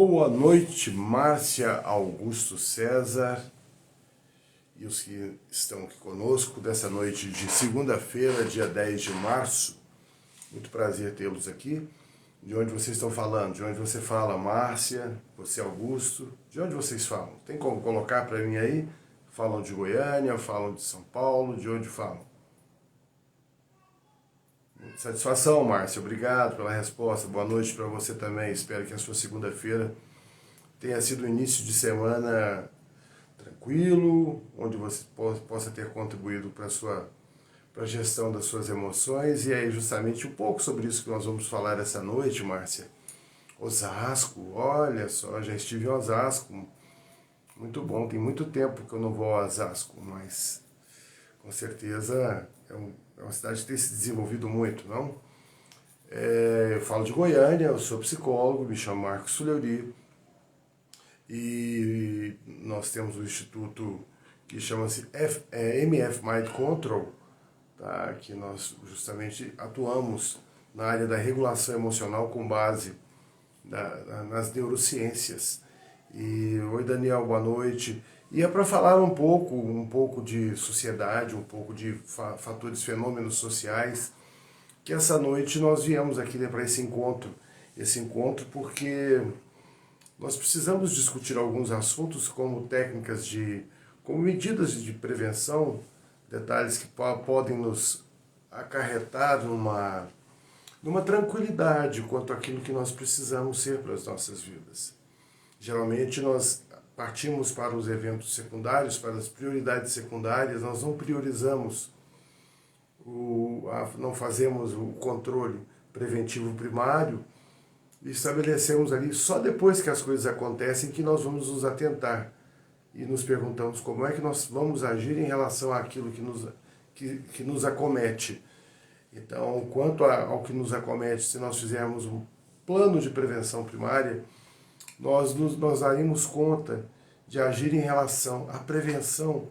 Boa noite, Márcia Augusto César e os que estão aqui conosco dessa noite de segunda-feira, dia 10 de março. Muito prazer tê-los aqui. De onde vocês estão falando? De onde você fala, Márcia? Você, Augusto? De onde vocês falam? Tem como colocar para mim aí? Falam de Goiânia, falam de São Paulo, de onde falam? Satisfação, Márcia. Obrigado pela resposta. Boa noite para você também. Espero que a sua segunda-feira tenha sido um início de semana tranquilo, onde você possa ter contribuído para a gestão das suas emoções. E aí, justamente um pouco sobre isso que nós vamos falar essa noite, Márcia. Osasco, olha só, já estive em Osasco. Muito bom, tem muito tempo que eu não vou a Osasco, mas com certeza é uma cidade que tem se desenvolvido muito, não? Eu falo de Goiânia, eu sou psicólogo, me chamo Marcos Fleury, e nós temos um instituto que chama-se MF Mind Control, tá? Que nós justamente atuamos na área da regulação emocional com base nas neurociências. E oi, Daniel, boa noite. E é para falar um pouco de sociedade, um pouco de fatores, fenômenos sociais, que essa noite nós viemos aqui, né, para esse encontro porque nós precisamos discutir alguns assuntos como como medidas de prevenção, detalhes que podem nos acarretar numa tranquilidade quanto àquilo que nós precisamos ser para as nossas vidas. Geralmente nós partimos para os eventos secundários, para as prioridades secundárias, nós não priorizamos, não fazemos o controle preventivo primário e estabelecemos ali só depois que as coisas acontecem que nós vamos nos atentar e nos perguntamos como é que nós vamos agir em relação àquilo que nos acomete. Então, quanto ao que nos acomete, se nós fizermos um plano de prevenção primária, nós daremos conta de agir em relação à prevenção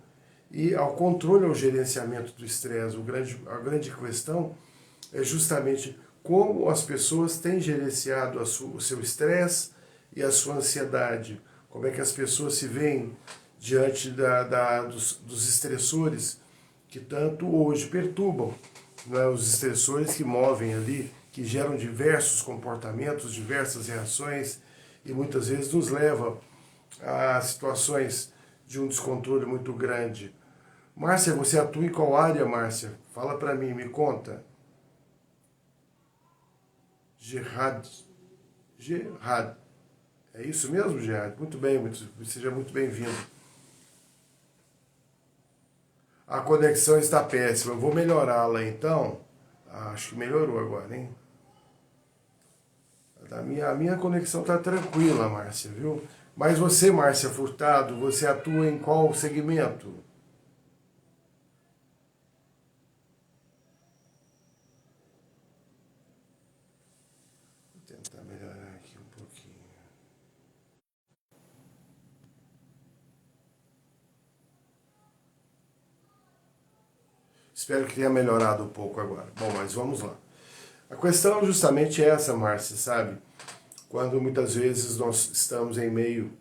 e ao controle, ao gerenciamento do estresse. A grande questão é justamente como as pessoas têm gerenciado o seu estresse e a sua ansiedade. Como é que as pessoas se veem diante dos estressores que tanto hoje perturbam, né? Os estressores que movem ali, que geram diversos comportamentos, diversas reações, e muitas vezes nos leva a situações de um descontrole muito grande. Márcia, você atua em qual área, Márcia? Fala para mim, me conta. Gerard. É isso mesmo, Gerard? Muito bem, seja muito bem-vindo. A conexão está péssima, eu vou melhorá-la então. Acho que melhorou agora, hein? A minha conexão está tranquila, Márcia, viu? Mas você, Márcia Furtado, você atua em qual segmento? Vou tentar melhorar aqui um pouquinho. Espero que tenha melhorado um pouco agora. Bom, mas vamos lá. A questão é justamente essa, Márcia, sabe? Quando muitas vezes nós estamos em meio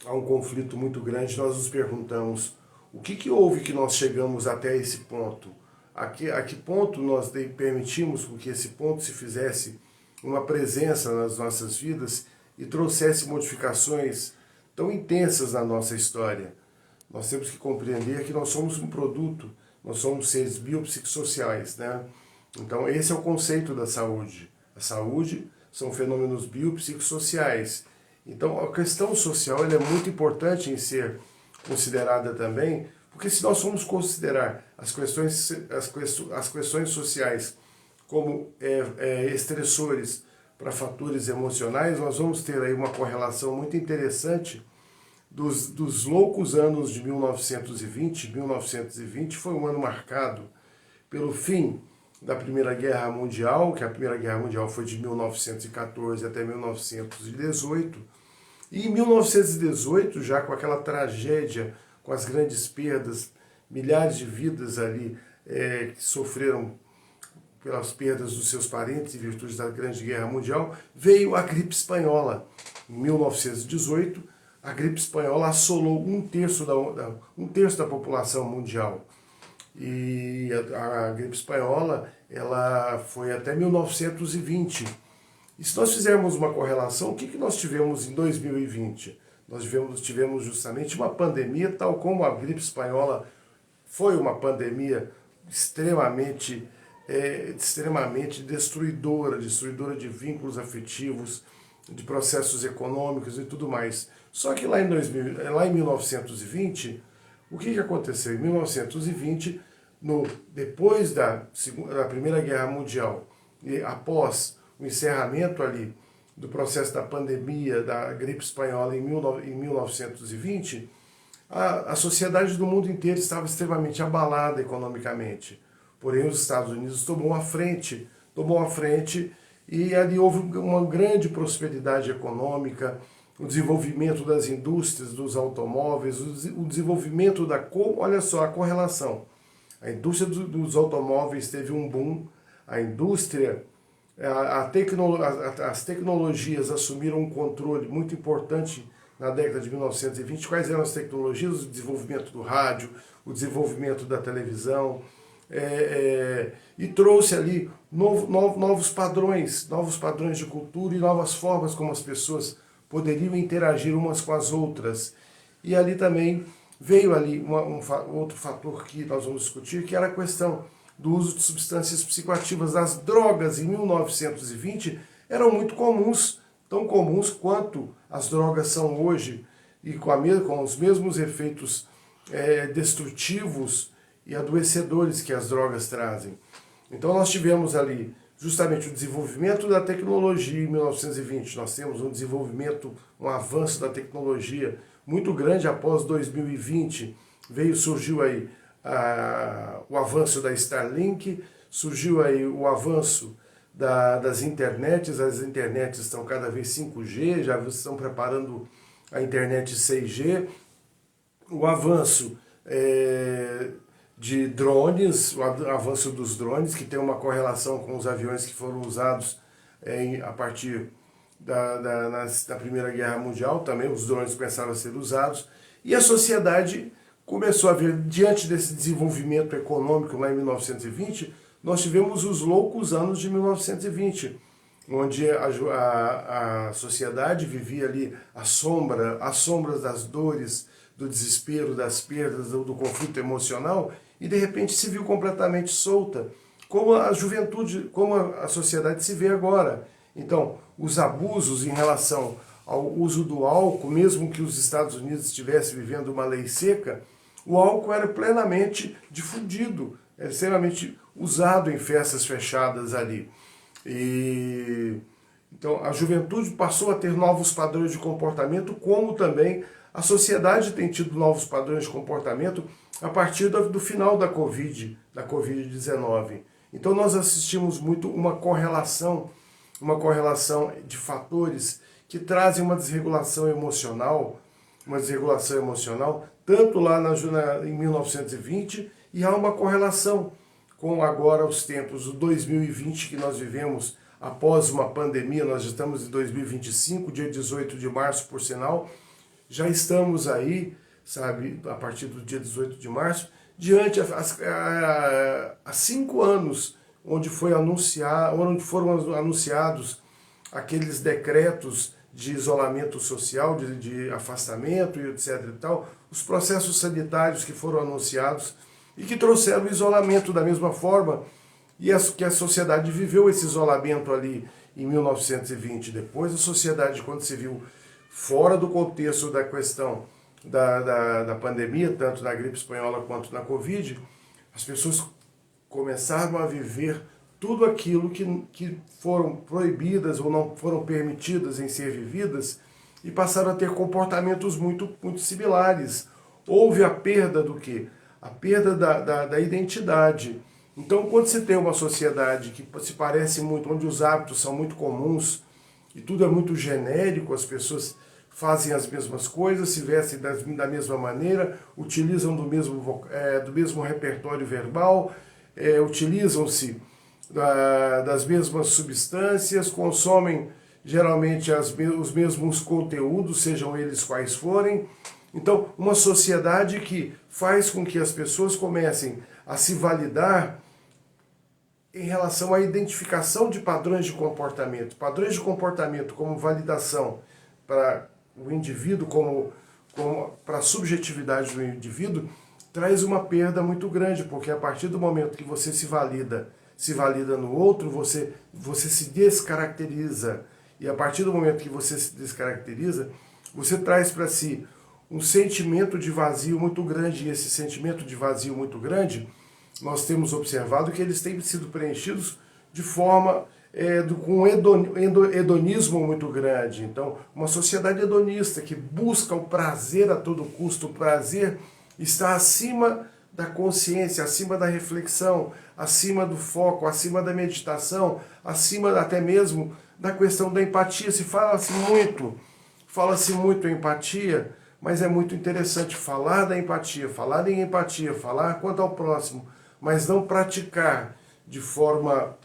a um conflito muito grande, nós nos perguntamos o que houve que nós chegamos até esse ponto? A que ponto nós permitimos que esse ponto se fizesse uma presença nas nossas vidas e trouxesse modificações tão intensas na nossa história? Nós temos que compreender que nós somos um produto, nós somos seres biopsicossociais, né? Então esse é o conceito da saúde. A saúde são fenômenos biopsicossociais. Então a questão social ela é muito importante em ser considerada também, porque se nós formos considerar as questões sociais como estressores para fatores emocionais, nós vamos ter aí uma correlação muito interessante dos loucos anos de 1920. 1920 foi um ano marcado pelo fim da Primeira Guerra Mundial, que a Primeira Guerra Mundial foi de 1914 até 1918, e em 1918, já com aquela tragédia, com as grandes perdas, milhares de vidas ali que sofreram pelas perdas dos seus parentes em virtude da Grande Guerra Mundial, veio a gripe espanhola. em 1918, a gripe espanhola assolou um terço da população mundial. E a gripe espanhola, ela foi até 1920. E se nós fizermos uma correlação, o que nós tivemos em 2020? Nós tivemos justamente uma pandemia, tal como a gripe espanhola foi uma pandemia extremamente destruidora de vínculos afetivos, de processos econômicos e tudo mais. Só que lá em 1920, o que aconteceu? Em 1920, depois da Primeira Guerra Mundial, e após o encerramento ali do processo da pandemia da gripe espanhola em 1920, a sociedade do mundo inteiro estava extremamente abalada economicamente. Porém, os Estados Unidos tomou a frente e ali houve uma grande prosperidade econômica, o desenvolvimento das indústrias, dos automóveis, o desenvolvimento olha só a correlação. A indústria dos automóveis teve um boom, a indústria, as tecnologias assumiram um controle muito importante na década de 1920. Quais eram as tecnologias? O desenvolvimento do rádio, o desenvolvimento da televisão, e trouxe ali novos padrões de cultura e novas formas como as pessoas poderiam interagir umas com as outras. E ali também veio ali outro fator que nós vamos discutir, que era a questão do uso de substâncias psicoativas. As drogas em 1920 eram muito comuns, tão comuns quanto as drogas são hoje, e com os mesmos efeitos destrutivos e adoecedores que as drogas trazem. Então nós tivemos ali justamente o desenvolvimento da tecnologia em 1920. Nós temos um desenvolvimento, um avanço da tecnologia muito grande após 2020. Surgiu aí o avanço da Starlink, surgiu aí o avanço das internets. As internets estão cada vez 5G, já estão preparando a internet 6G. O avanço de drones, o avanço dos drones, que tem uma correlação com os aviões que foram usados a partir da Primeira Guerra Mundial. Também os drones começaram a ser usados, e a sociedade começou a ver, diante desse desenvolvimento econômico lá em 1920, nós tivemos os loucos anos de 1920, onde a sociedade vivia ali as sombras das dores, do desespero, das perdas, do conflito emocional, e de repente se viu completamente solta, como a juventude, como a sociedade se vê agora. Então, os abusos em relação ao uso do álcool, mesmo que os Estados Unidos estivessem vivendo uma lei seca, o álcool era plenamente difundido, era extremamente usado em festas fechadas ali. Então, a juventude passou a ter novos padrões de comportamento, como também a sociedade tem tido novos padrões de comportamento a partir do final da Covid-19. Então nós assistimos muito uma correlação de fatores que trazem uma desregulação emocional, tanto lá em 1920, e há uma correlação com agora os tempos do 2020 que nós vivemos após uma pandemia. Nós já estamos em 2025, dia 18 de março, por sinal. Já estamos aí, sabe, a partir do dia 18 de março, diante há 5 anos, onde foram anunciados aqueles decretos de isolamento social, de afastamento e etc. e tal, os processos sanitários que foram anunciados e que trouxeram o isolamento da mesma forma, e que a sociedade viveu esse isolamento ali em 1920. Depois a sociedade, quando se viu fora do contexto da questão da pandemia, tanto na gripe espanhola quanto na Covid, as pessoas começaram a viver tudo aquilo que foram proibidas ou não foram permitidas em ser vividas, e passaram a ter comportamentos muito, muito similares. Houve a perda do quê? A perda da identidade. Então, quando você tem uma sociedade que se parece muito, onde os hábitos são muito comuns, e tudo é muito genérico, as pessoas fazem as mesmas coisas, se vestem da mesma maneira, utilizam do mesmo repertório verbal, utilizam-se das mesmas substâncias, consomem geralmente os mesmos conteúdos, sejam eles quais forem. Então, uma sociedade que faz com que as pessoas comecem a se validar em relação à identificação de padrões de comportamento como validação para o indivíduo, como para a subjetividade do indivíduo, traz uma perda muito grande, porque a partir do momento que você se valida no outro, você se descaracteriza. E a partir do momento que você se descaracteriza, você traz para si um sentimento de vazio muito grande, e esse sentimento de vazio muito grande, nós temos observado que eles têm sido preenchidos de forma com hedonismo muito grande. Então, uma sociedade hedonista que busca o prazer a todo custo, o prazer está acima da consciência, acima da reflexão, acima do foco, acima da meditação, acima até mesmo da questão da empatia. Fala-se muito em empatia, mas é muito interessante falar da empatia, falar em empatia, falar quanto ao próximo, mas não praticar de forma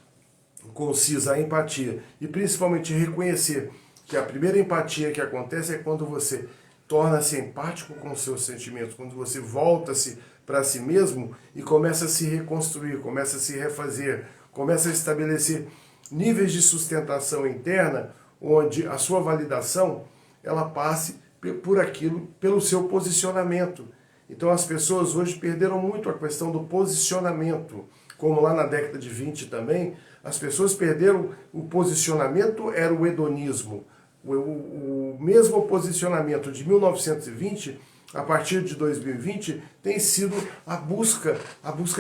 concisa a empatia. E principalmente reconhecer que a primeira empatia que acontece é quando você torna-se empático com os seus sentimentos, quando você volta-se para si mesmo e começa a se reconstruir, começa a se refazer, começa a estabelecer níveis de sustentação interna, onde a sua validação ela passe por aquilo, pelo seu posicionamento. Então as pessoas hoje perderam muito a questão do posicionamento, como lá na década de 20 também, as pessoas perderam o posicionamento, era o hedonismo. O mesmo posicionamento de 1920, a partir de 2020, tem sido a busca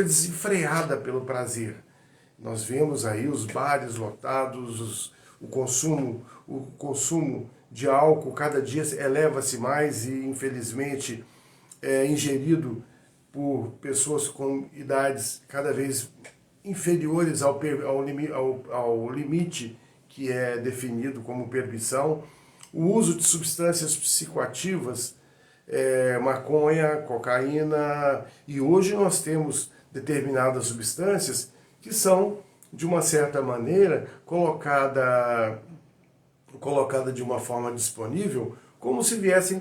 desenfreada pelo prazer. Nós vemos aí os bares lotados, o consumo de álcool cada dia eleva-se mais e, infelizmente, é ingerido por pessoas com idades cada vez inferiores ao limite que é definido como permissão. O uso de substâncias psicoativas, maconha, cocaína, e hoje nós temos determinadas substâncias que são, de uma certa maneira, colocada de uma forma disponível, como se viessem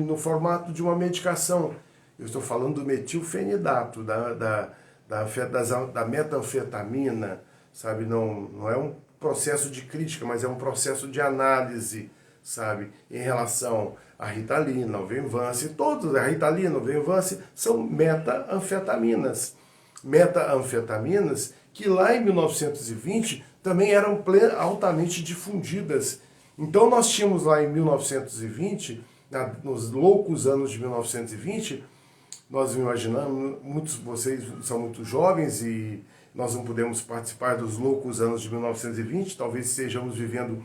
no formato de uma medicação. Eu estou falando do metilfenidato, da metanfetamina, sabe? Não é um processo de crítica, mas é um processo de análise, sabe? Em relação à Ritalina, ao Venvance, a Ritalina, o Venvance são metanfetaminas. Metanfetaminas que lá em 1920 também eram altamente difundidas. Então nós tínhamos lá em 1920, nos loucos anos de 1920, nós imaginamos, muitos de vocês são muito jovens e nós não podemos participar dos loucos anos de 1920, talvez estejamos vivendo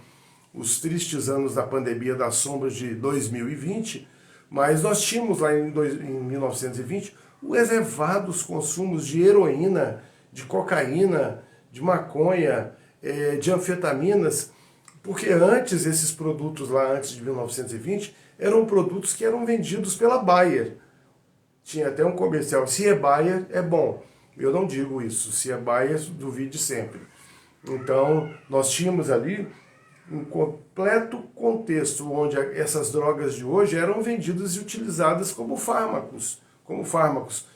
os tristes anos da pandemia das sombras de 2020, mas nós tínhamos lá em 1920 os elevados consumos de heroína, de cocaína, de maconha, de anfetaminas, porque antes esses produtos lá, antes de 1920, eram produtos que eram vendidos pela Bayer. Tinha até um comercial, se é Bayer, é bom. Eu não digo isso, se é Bayer, duvide sempre. Então, nós tínhamos ali um completo contexto onde essas drogas de hoje eram vendidas e utilizadas como fármacos.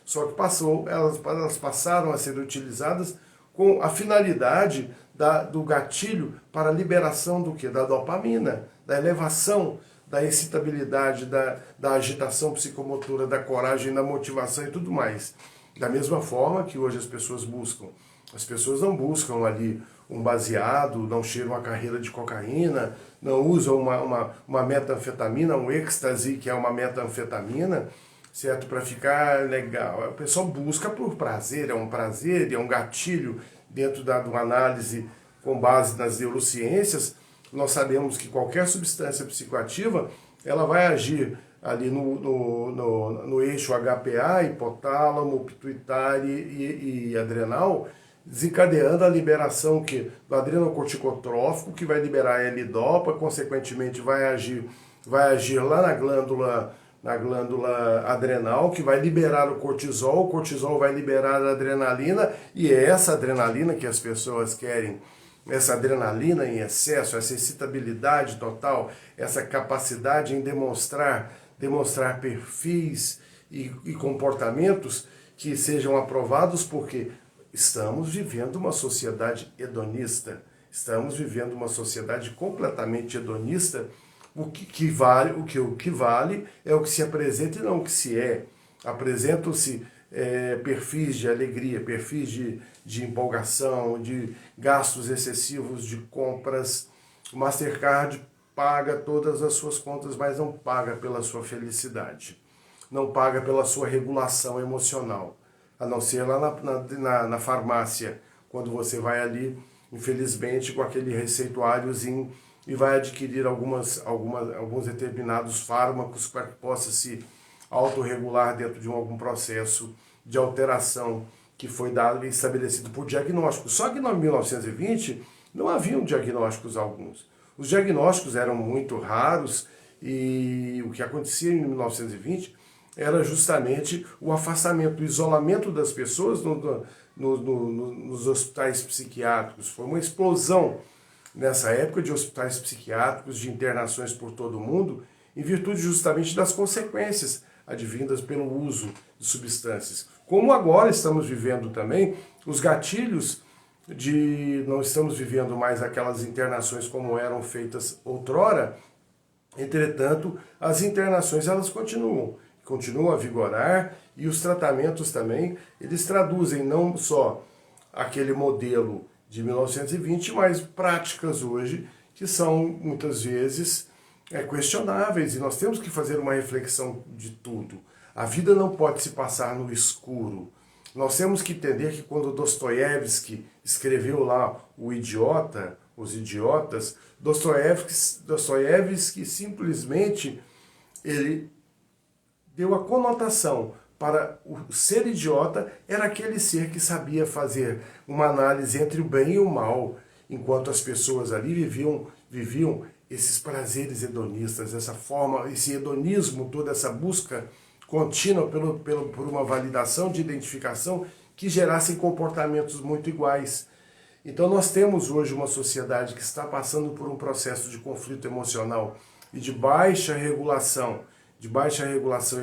Só que elas passaram a ser utilizadas com a finalidade do gatilho para a liberação do quê? Da dopamina, da elevação, da excitabilidade, da agitação psicomotora, da coragem, da motivação e tudo mais. Da mesma forma que hoje as pessoas buscam. As pessoas não buscam ali um baseado, não cheiram a carreira de cocaína, não usam uma metanfetamina, um êxtase, que é uma metanfetamina, certo? Para ficar legal. A pessoa busca por prazer, é um gatilho dentro de uma análise com base nas neurociências. Nós sabemos que qualquer substância psicoativa, ela vai agir ali no eixo HPA, hipotálamo, pituitário e adrenal, desencadeando a liberação do adrenocorticotrófico, que vai liberar a L-dopa, consequentemente vai agir lá na glândula adrenal, que vai liberar o cortisol vai liberar a adrenalina, e é essa adrenalina que as pessoas querem essa adrenalina em excesso, essa excitabilidade total, essa capacidade em demonstrar perfis e comportamentos que sejam aprovados, porque estamos vivendo uma sociedade hedonista, estamos vivendo uma sociedade completamente hedonista. O que vale é o que se apresenta e não o que se é. Apresentam-se perfis de alegria, perfis de empolgação, de gastos excessivos, de compras. O Mastercard paga todas as suas contas, mas não paga pela sua felicidade. Não paga pela sua regulação emocional. A não ser lá na farmácia, quando você vai ali, infelizmente, com aquele receituáriozinho e vai adquirir alguns determinados fármacos para que possa se autorregular dentro de algum processo de alteração que foi dado e estabelecido por diagnóstico. Só que em 1920 não haviam diagnósticos alguns. Os diagnósticos eram muito raros e o que acontecia em 1920 era justamente o afastamento, o isolamento das pessoas nos hospitais psiquiátricos. Foi uma explosão nessa época de hospitais psiquiátricos, de internações por todo o mundo, em virtude justamente das consequências advindas pelo uso de substâncias. Como agora estamos vivendo também os gatilhos não estamos vivendo mais aquelas internações como eram feitas outrora. Entretanto, as internações elas continuam a vigorar, e os tratamentos também, eles traduzem não só aquele modelo de 1920, mas práticas hoje que são muitas vezes questionáveis, e nós temos que fazer uma reflexão de tudo. A vida não pode se passar no escuro. Nós temos que entender que quando Dostoiévski escreveu lá O Idiota, Os Idiotas, Dostoiévski simplesmente ele deu a conotação para o ser idiota era aquele ser que sabia fazer uma análise entre o bem e o mal, enquanto as pessoas ali viviam esses prazeres hedonistas, essa forma, esse hedonismo, toda essa busca contínua por uma validação de identificação que gerassem comportamentos muito iguais. Então nós temos hoje uma sociedade que está passando por um processo de conflito emocional e de baixa regulação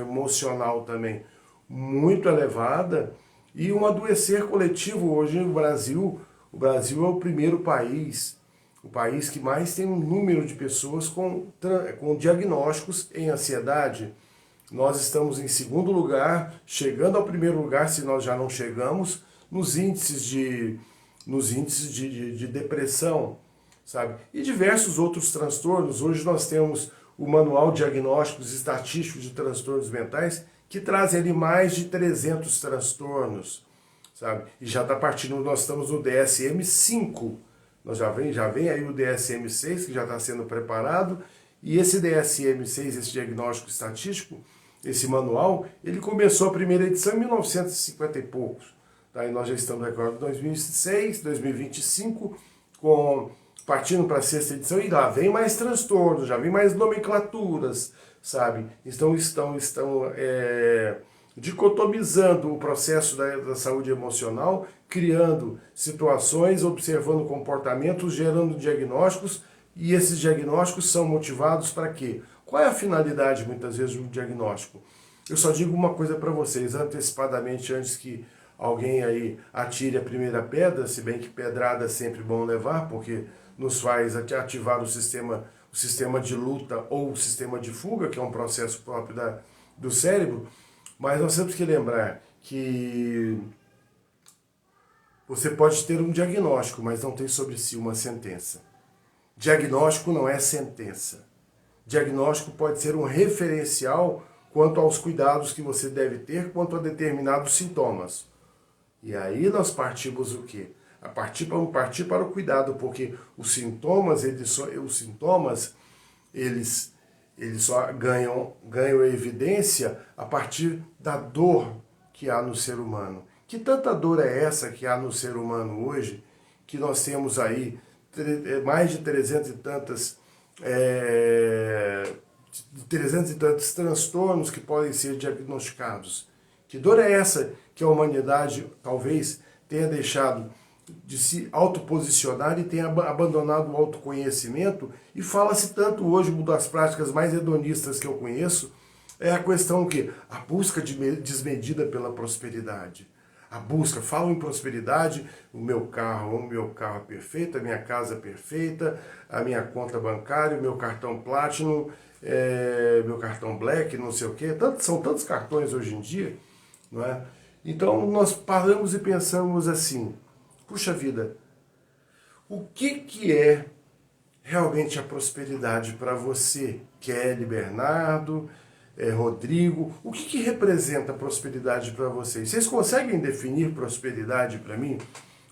emocional também muito elevada, e um adoecer coletivo hoje no Brasil. O Brasil é o primeiro país, o país que mais tem um número de pessoas com diagnósticos em ansiedade. Nós estamos em segundo lugar, chegando ao primeiro lugar, se nós já não chegamos, nos índices de depressão, sabe? E diversos outros transtornos. Hoje nós temos o Manual de Diagnósticos Estatísticos de Transtornos Mentais, que traz ali mais de 300 transtornos, sabe? E já está partindo, nós estamos no DSM-5, já vem aí o DSM-6, que já está sendo preparado, e esse DSM-6, esse diagnóstico estatístico, esse manual, ele começou a primeira edição em 1950 e poucos. Tá? E nós já estamos agora em 2006, 2025, partindo para a sexta edição, e lá vem mais transtornos, já vem mais nomenclaturas, sabe? Estão dicotomizando o processo da saúde emocional, criando situações, observando comportamentos, gerando diagnósticos, e esses diagnósticos são motivados para quê? Qual é a finalidade, muitas vezes, do diagnóstico? Eu só digo uma coisa para vocês, antecipadamente, antes que alguém aí atire a primeira pedra, se bem que pedrada é sempre bom levar, porque nos faz ativar o sistema de luta ou o sistema de fuga, que é um processo próprio do cérebro. Mas nós temos que lembrar que você pode ter um diagnóstico, mas não tem sobre si uma sentença. Diagnóstico não é sentença. Diagnóstico pode ser um referencial quanto aos cuidados que você deve ter quanto a determinados sintomas. E aí nós partimos o quê? Partir para o cuidado, porque os sintomas, eles só ganham evidência a partir da dor que há no ser humano. Que tanta dor é essa que há no ser humano hoje, que nós temos aí mais de 300 e tantos transtornos que podem ser diagnosticados. Que dor é essa que a humanidade talvez tenha deixado de se autoposicionar e tem abandonado o autoconhecimento, e fala-se tanto hoje, uma das práticas mais hedonistas que eu conheço, é a questão que a busca desmedida pela prosperidade. A busca, falo em prosperidade, o meu carro é perfeito, a minha casa é perfeita, a minha conta bancária, o meu cartão Platinum, meu cartão Black, não sei o quê. São tantos cartões hoje em dia, não é? Então nós paramos e pensamos assim, puxa vida, o que é realmente a prosperidade para você? Kelly, Bernardo, Rodrigo, o que representa prosperidade para vocês? Vocês conseguem definir prosperidade para mim?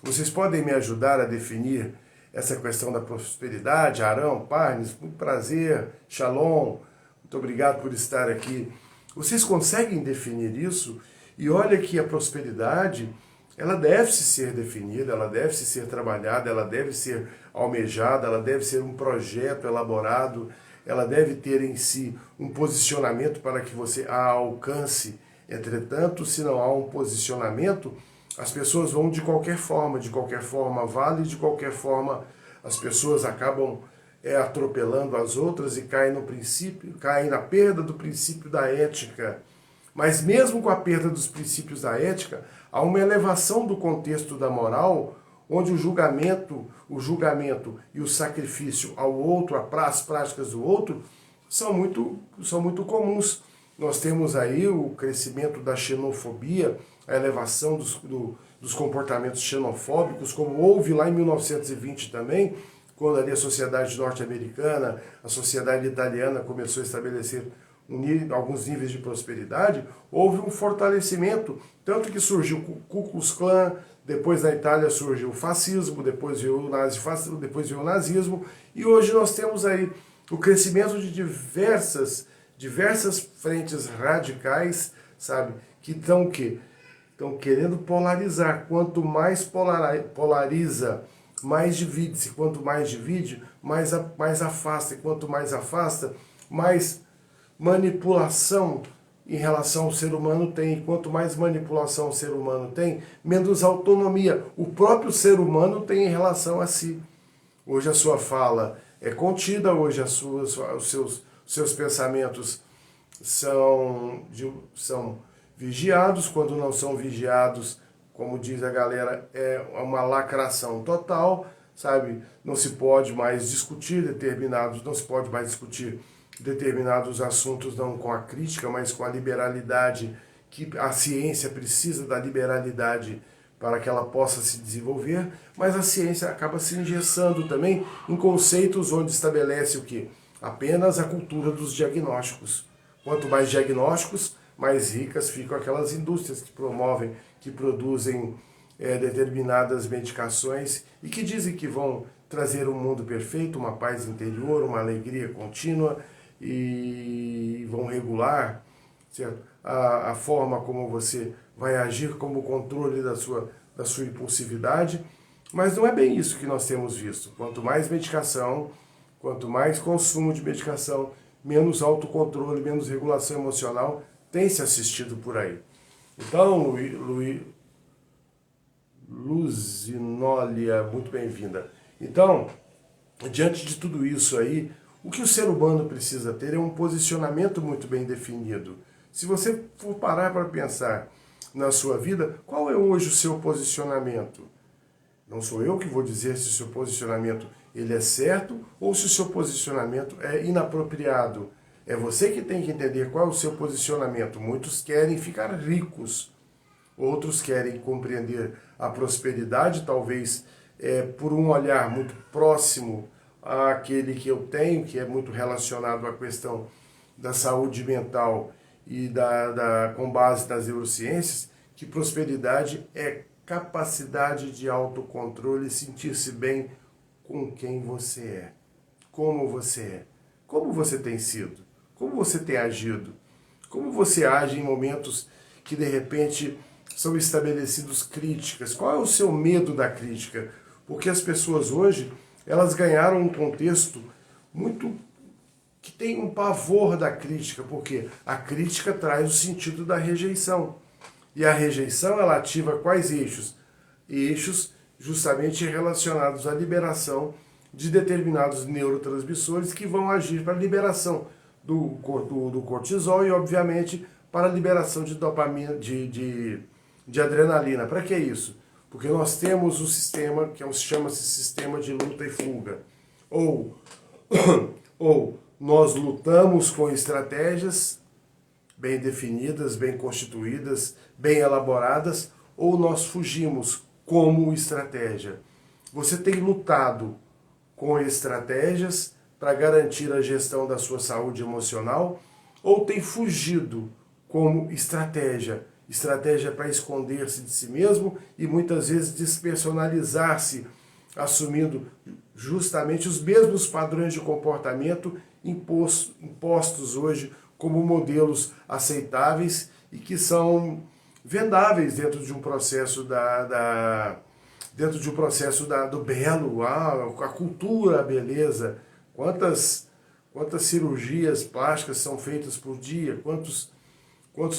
Vocês podem me ajudar a definir essa questão da prosperidade? Arão, Parnes, muito prazer, Shalom, muito obrigado por estar aqui. Vocês conseguem definir isso? E olha que a prosperidade, ela deve ser definida, ela deve ser trabalhada, ela deve ser almejada, ela deve ser um projeto elaborado, ela deve ter em si um posicionamento para que você a alcance. Entretanto, se não há um posicionamento, as pessoas vão de qualquer forma vale, de qualquer forma as pessoas acabam atropelando as outras e caem no princípio, caem na perda do princípio da ética. Mas mesmo com a perda dos princípios da ética, há uma elevação do contexto da moral, onde o julgamento e o sacrifício ao outro, as práticas do outro, são muito comuns. Nós temos aí o crescimento da xenofobia, a elevação dos comportamentos xenofóbicos, como houve lá em 1920 também, quando ali a sociedade norte-americana, a sociedade italiana começou a estabelecer alguns níveis de prosperidade, houve um fortalecimento, tanto que surgiu o Ku Klux Klan, depois na Itália surgiu o fascismo, depois veio o nazismo, e hoje nós temos aí o crescimento de diversas frentes radicais, sabe, que estão querendo polarizar. Quanto mais polariza, mais divide-se. Quanto mais divide, mais afasta. E quanto mais afasta, mais manipulação em relação ao ser humano tem. E quanto mais manipulação o ser humano tem, menos autonomia o próprio ser humano tem em relação a si. Hoje a sua fala é contida, hoje os seus pensamentos são vigiados. Quando não são vigiados, como diz a galera, é uma lacração total, sabe? Não se pode mais discutir determinados assuntos não com a crítica, mas com a liberalidade, que a ciência precisa da liberalidade para que ela possa se desenvolver, mas a ciência acaba se engessando também em conceitos onde estabelece o quê? Apenas a cultura dos diagnósticos. Quanto mais diagnósticos, mais ricas ficam aquelas indústrias que promovem, que produzem determinadas medicações e que dizem que vão trazer um mundo perfeito, uma paz interior, uma alegria contínua, e vão regular, certo? A forma como você vai agir, como controle da sua impulsividade. Mas não é bem isso que nós temos visto. Quanto mais medicação, quanto mais consumo de medicação, menos autocontrole, menos regulação emocional tem se assistido por aí. Então, Luzinólia, muito bem-vinda. Então, diante de tudo isso aí, o que o ser humano precisa ter é um posicionamento muito bem definido. Se você for parar para pensar na sua vida, qual é hoje o seu posicionamento? Não sou eu que vou dizer se o seu posicionamento ele é certo ou se o seu posicionamento é inapropriado. É você que tem que entender qual é o seu posicionamento. Muitos querem ficar ricos, outros querem compreender a prosperidade, talvez por um olhar muito próximo àquele que eu tenho, que é muito relacionado à questão da saúde mental e com base nas neurociências, que prosperidade é capacidade de autocontrole e sentir-se bem com quem você é, como você tem sido, como você tem agido, como você age em momentos que de repente são estabelecidos críticas. Qual é o seu medo da crítica? Porque as pessoas hoje, elas ganharam um contexto muito que tem um pavor da crítica, porque a crítica traz o sentido da rejeição. E a rejeição, ela ativa quais eixos? Eixos justamente relacionados à liberação de determinados neurotransmissores que vão agir para a liberação do cortisol e, obviamente, para a liberação de dopamina, de adrenalina. Para que isso? Porque nós temos um sistema que chama-se sistema de luta e fuga. Ou nós lutamos com estratégias bem definidas, bem constituídas, bem elaboradas, ou nós fugimos como estratégia. Você tem lutado com estratégias para garantir a gestão da sua saúde emocional, ou tem fugido como estratégia para esconder-se de si mesmo e muitas vezes despersonalizar-se, assumindo justamente os mesmos padrões de comportamento impostos hoje como modelos aceitáveis e que são vendáveis dentro de um processo do belo, a cultura, a beleza. Quantas cirurgias plásticas são feitas por dia, quantos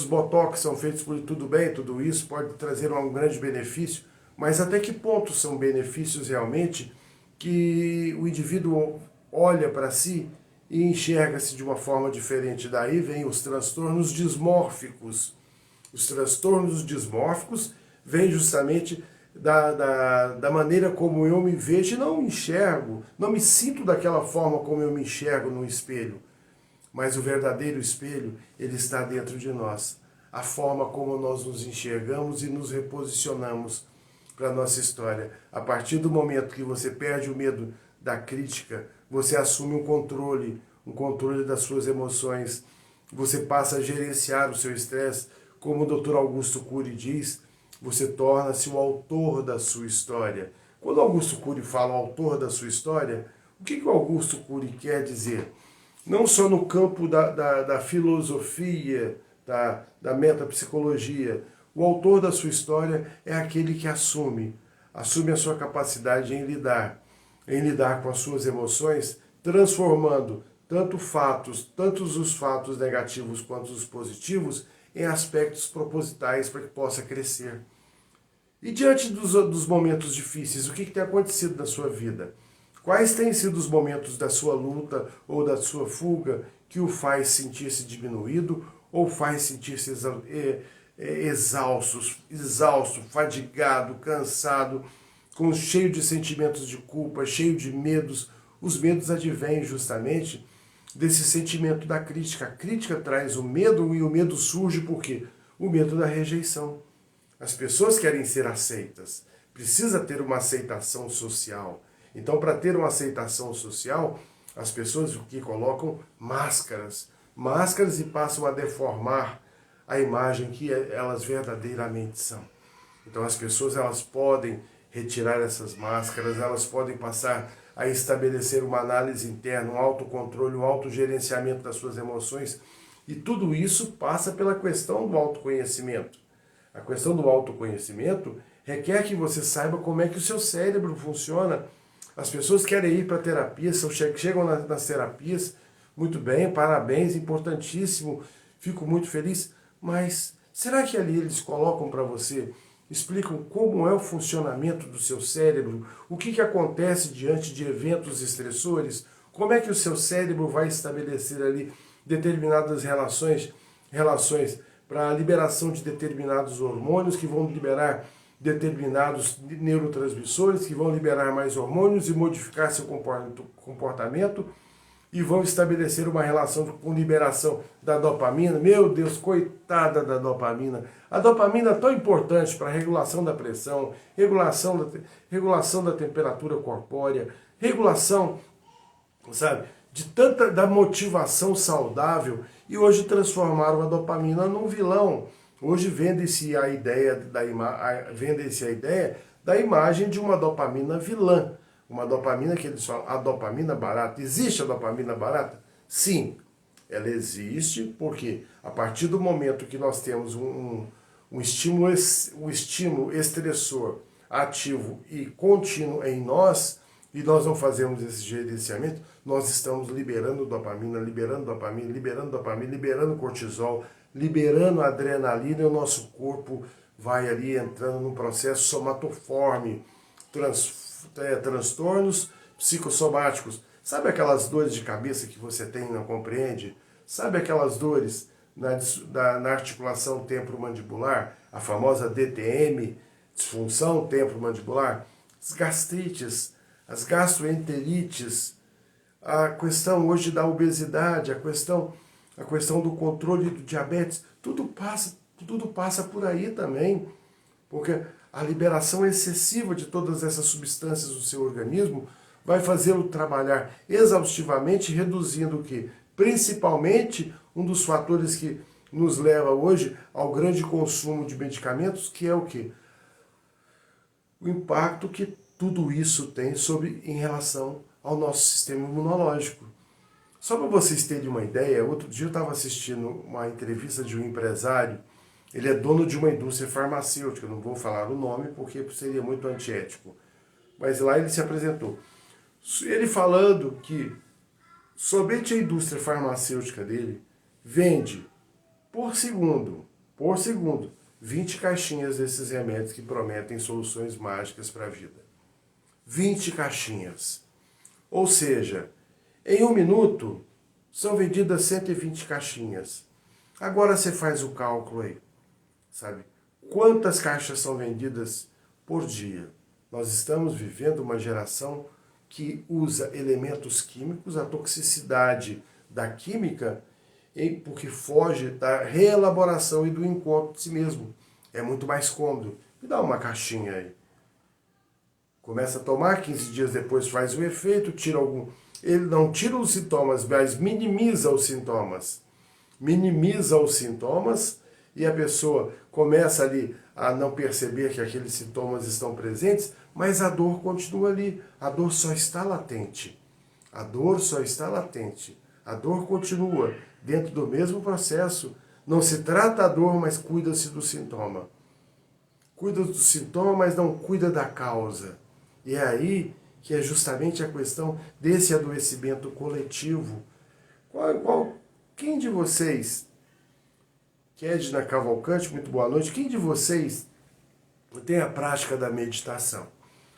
botox são feitos por... Tudo bem, tudo isso pode trazer um grande benefício, mas até que ponto são benefícios realmente que o indivíduo olha para si e enxerga-se de uma forma diferente? Daí vem os transtornos dismórficos. Os transtornos dismórficos vêm justamente da maneira como eu me vejo e não me enxergo, não me sinto daquela forma como eu me enxergo no espelho. Mas o verdadeiro espelho, ele está dentro de nós. A forma como nós nos enxergamos e nos reposicionamos para a nossa história. A partir do momento que você perde o medo da crítica, você assume um controle das suas emoções, você passa a gerenciar o seu estresse, como o Dr. Augusto Cury diz, você torna-se o autor da sua história. Quando Augusto Cury fala autor da sua história, o que o Augusto Cury quer dizer? Não só no campo da filosofia, da metapsicologia. O autor da sua história é aquele que assume a sua capacidade em lidar com as suas emoções, transformando tantos os fatos negativos quanto os positivos em aspectos propositais para que possa crescer. E diante dos momentos difíceis, o que tem acontecido na sua vida? Quais têm sido os momentos da sua luta ou da sua fuga que o faz sentir-se diminuído ou faz sentir-se exausto, fadigado, cansado, cheio de sentimentos de culpa, cheio de medos? Os medos advêm justamente desse sentimento da crítica. A crítica traz o medo e o medo surge por quê? O medo da rejeição. As pessoas querem ser aceitas. Precisa ter uma aceitação social. Então, para ter uma aceitação social, as pessoas que colocam máscaras e passam a deformar a imagem que elas verdadeiramente são. Então, as pessoas elas podem retirar essas máscaras, elas podem passar a estabelecer uma análise interna, um autocontrole, um autogerenciamento das suas emoções. E tudo isso passa pela questão do autoconhecimento. A questão do autoconhecimento requer que você saiba como é que o seu cérebro funciona. As pessoas querem ir para a terapia, chegam nas terapias, muito bem, parabéns, importantíssimo, fico muito feliz, mas será que ali eles colocam para você, explicam como é o funcionamento do seu cérebro, o que acontece diante de eventos estressores, como é que o seu cérebro vai estabelecer ali determinadas relações para a liberação de determinados hormônios que vão liberar determinados neurotransmissores, que vão liberar mais hormônios e modificar seu comportamento e vão estabelecer uma relação com liberação da dopamina. Meu Deus, coitada da dopamina. A dopamina é tão importante para a regulação da pressão, regulação da temperatura corpórea, regulação, sabe, da motivação saudável, e hoje transformaram a dopamina num vilão. Hoje vende-se a ideia da imagem de uma dopamina vilã. Uma dopamina que eles falam, a dopamina barata. Existe a dopamina barata? Sim, ela existe, porque a partir do momento que nós temos um estímulo estressor ativo e contínuo em nós, e nós não fazemos esse gerenciamento, nós estamos liberando dopamina, liberando cortisol, liberando adrenalina, e o nosso corpo vai ali entrando num processo somatoforme, transtornos psicossomáticos. Sabe aquelas dores de cabeça que você tem e não compreende? Sabe aquelas dores na articulação temporomandibular, a famosa DTM, disfunção temporomandibular? As gastrites, as gastroenterites, a questão hoje da obesidade, a questão do controle do diabetes, tudo passa por aí também, porque a liberação excessiva de todas essas substâncias do seu organismo vai fazê-lo trabalhar exaustivamente, reduzindo o quê? Principalmente um dos fatores que nos leva hoje ao grande consumo de medicamentos, que é o quê? O impacto que tudo isso tem em relação ao nosso sistema imunológico. Só para vocês terem uma ideia, outro dia eu estava assistindo uma entrevista de um empresário, ele é dono de uma indústria farmacêutica, não vou falar o nome porque seria muito antiético, mas lá ele se apresentou. Ele falando que somente a indústria farmacêutica dele vende por segundo, 20 caixinhas desses remédios que prometem soluções mágicas para a vida. 20 caixinhas. Ou seja, em 1 minuto são vendidas 120 caixinhas. Agora você faz o cálculo aí, sabe? Quantas caixas são vendidas por dia? Nós estamos vivendo uma geração que usa elementos químicos, a toxicidade da química, porque foge da reelaboração e do encontro de si mesmo. É muito mais cômodo. Me dá uma caixinha aí. Começa a tomar, 15 dias depois faz o efeito, tira algum... Ele não tira os sintomas, mas minimiza os sintomas. Minimiza os sintomas e a pessoa começa ali a não perceber que aqueles sintomas estão presentes, mas a dor continua ali. A dor só está latente. A dor só está latente. A dor continua dentro do mesmo processo. Não se trata a dor, mas cuida-se do sintoma. Cuida do sintoma, mas não cuida da causa. E é aí que é justamente a questão desse adoecimento coletivo. Quem de vocês, Edna Cavalcante, muito boa noite, quem de vocês tem a prática da meditação?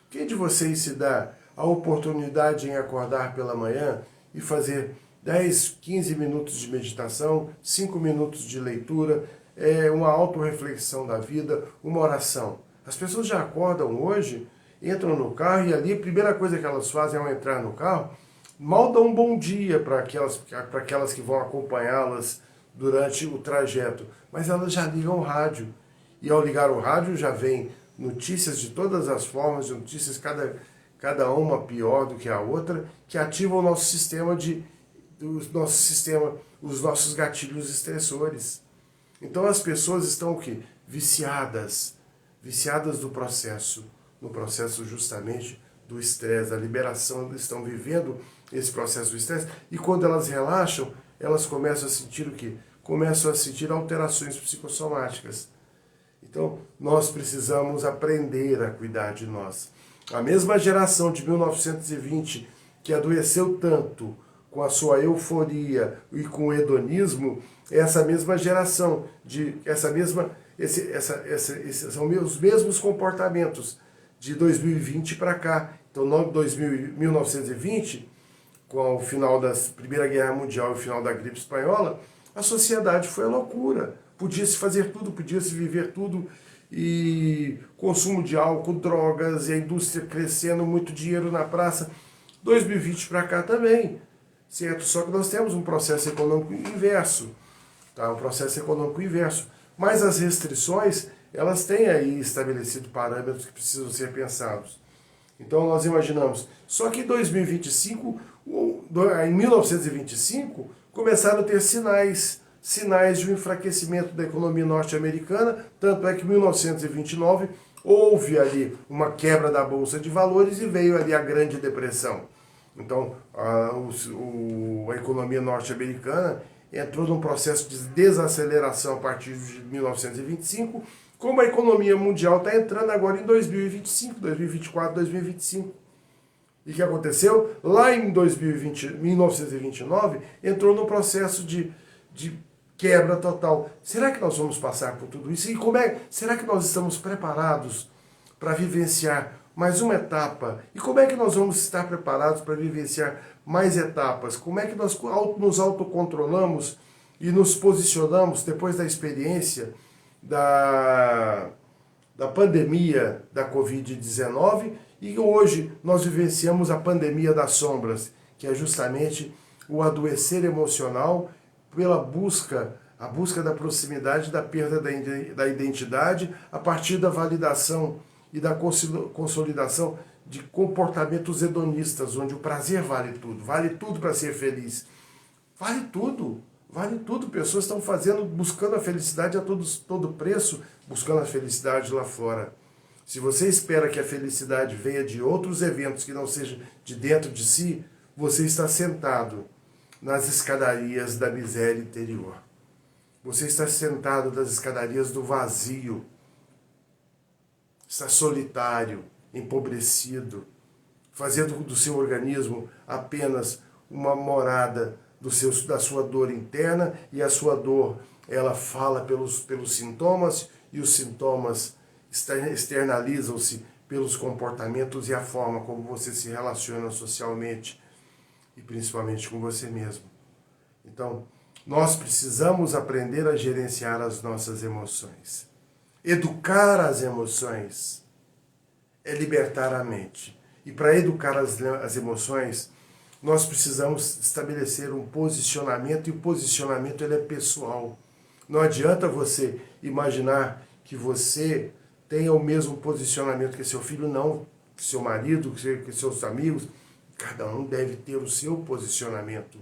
Quem de vocês se dá a oportunidade em acordar pela manhã e fazer 10, 15 minutos de meditação, 5 minutos de leitura, uma autorreflexão da vida, uma oração? As pessoas já acordam hoje, entram no carro e ali a primeira coisa que elas fazem ao entrar no carro, mal dão um bom dia para aquelas que vão acompanhá-las durante o trajeto, mas elas já ligam o rádio. E ao ligar o rádio já vem notícias de todas as formas, de notícias cada uma pior do que a outra, que ativam o nosso sistema os nossos gatilhos estressores. Então as pessoas estão o quê? Viciadas do processo, no processo justamente do estresse, da liberação, elas estão vivendo esse processo do estresse, e quando elas relaxam, elas começam a sentir o quê? Começam a sentir alterações psicossomáticas. Então, nós precisamos aprender a cuidar de nós. A mesma geração de 1920, que adoeceu tanto com a sua euforia e com o hedonismo, é essa mesma geração, são os mesmos comportamentos de 2020 para cá. Então, 1920, com o final da Primeira Guerra Mundial e o final da gripe espanhola, a sociedade foi a loucura. Podia-se fazer tudo, podia-se viver tudo, e consumo de álcool, drogas, e a indústria crescendo, muito dinheiro na praça. 2020 para cá também, certo? Só que nós temos um processo econômico inverso, tá? Um processo econômico inverso. Mas as restrições, elas têm aí estabelecido parâmetros que precisam ser pensados. Então nós imaginamos, só que em 2025, em 1925, começaram a ter sinais de um enfraquecimento da economia norte-americana, tanto é que em 1929 houve ali uma quebra da Bolsa de Valores e veio ali a Grande Depressão. Então a economia norte-americana entrou num processo de desaceleração a partir de 1925, como a economia mundial está entrando agora em 2025, 2024, 2025. E o que aconteceu? Lá em 1929, entrou num processo de quebra total. Será que nós vamos passar por tudo isso? E será que nós estamos preparados para vivenciar mais uma etapa. E como é que nós vamos estar preparados para vivenciar mais etapas? Como é que nós nos autocontrolamos e nos posicionamos depois da experiência da pandemia da Covid-19 e hoje nós vivenciamos a pandemia das sombras, que é justamente o adoecer emocional pela a busca da proximidade, da perda da identidade, a partir da validação e da consolidação de comportamentos hedonistas, onde o prazer vale tudo para ser feliz. Vale tudo. Pessoas estão buscando a felicidade a todo preço, buscando a felicidade lá fora. Se você espera que a felicidade venha de outros eventos que não sejam de dentro de si, você está sentado nas escadarias da miséria interior. Você está sentado nas escadarias do vazio. Está solitário, empobrecido, fazendo do seu organismo apenas uma morada da sua dor interna, e a sua dor, ela fala pelos sintomas, e os sintomas externalizam-se pelos comportamentos e a forma como você se relaciona socialmente e principalmente com você mesmo. Então, nós precisamos aprender a gerenciar as nossas emoções. Educar as emoções é libertar a mente. E para educar as emoções, nós precisamos estabelecer um posicionamento, e o posicionamento ele é pessoal. Não adianta você imaginar que você tenha o mesmo posicionamento que seu filho, não, que seu marido, que seus amigos. Cada um deve ter o seu posicionamento.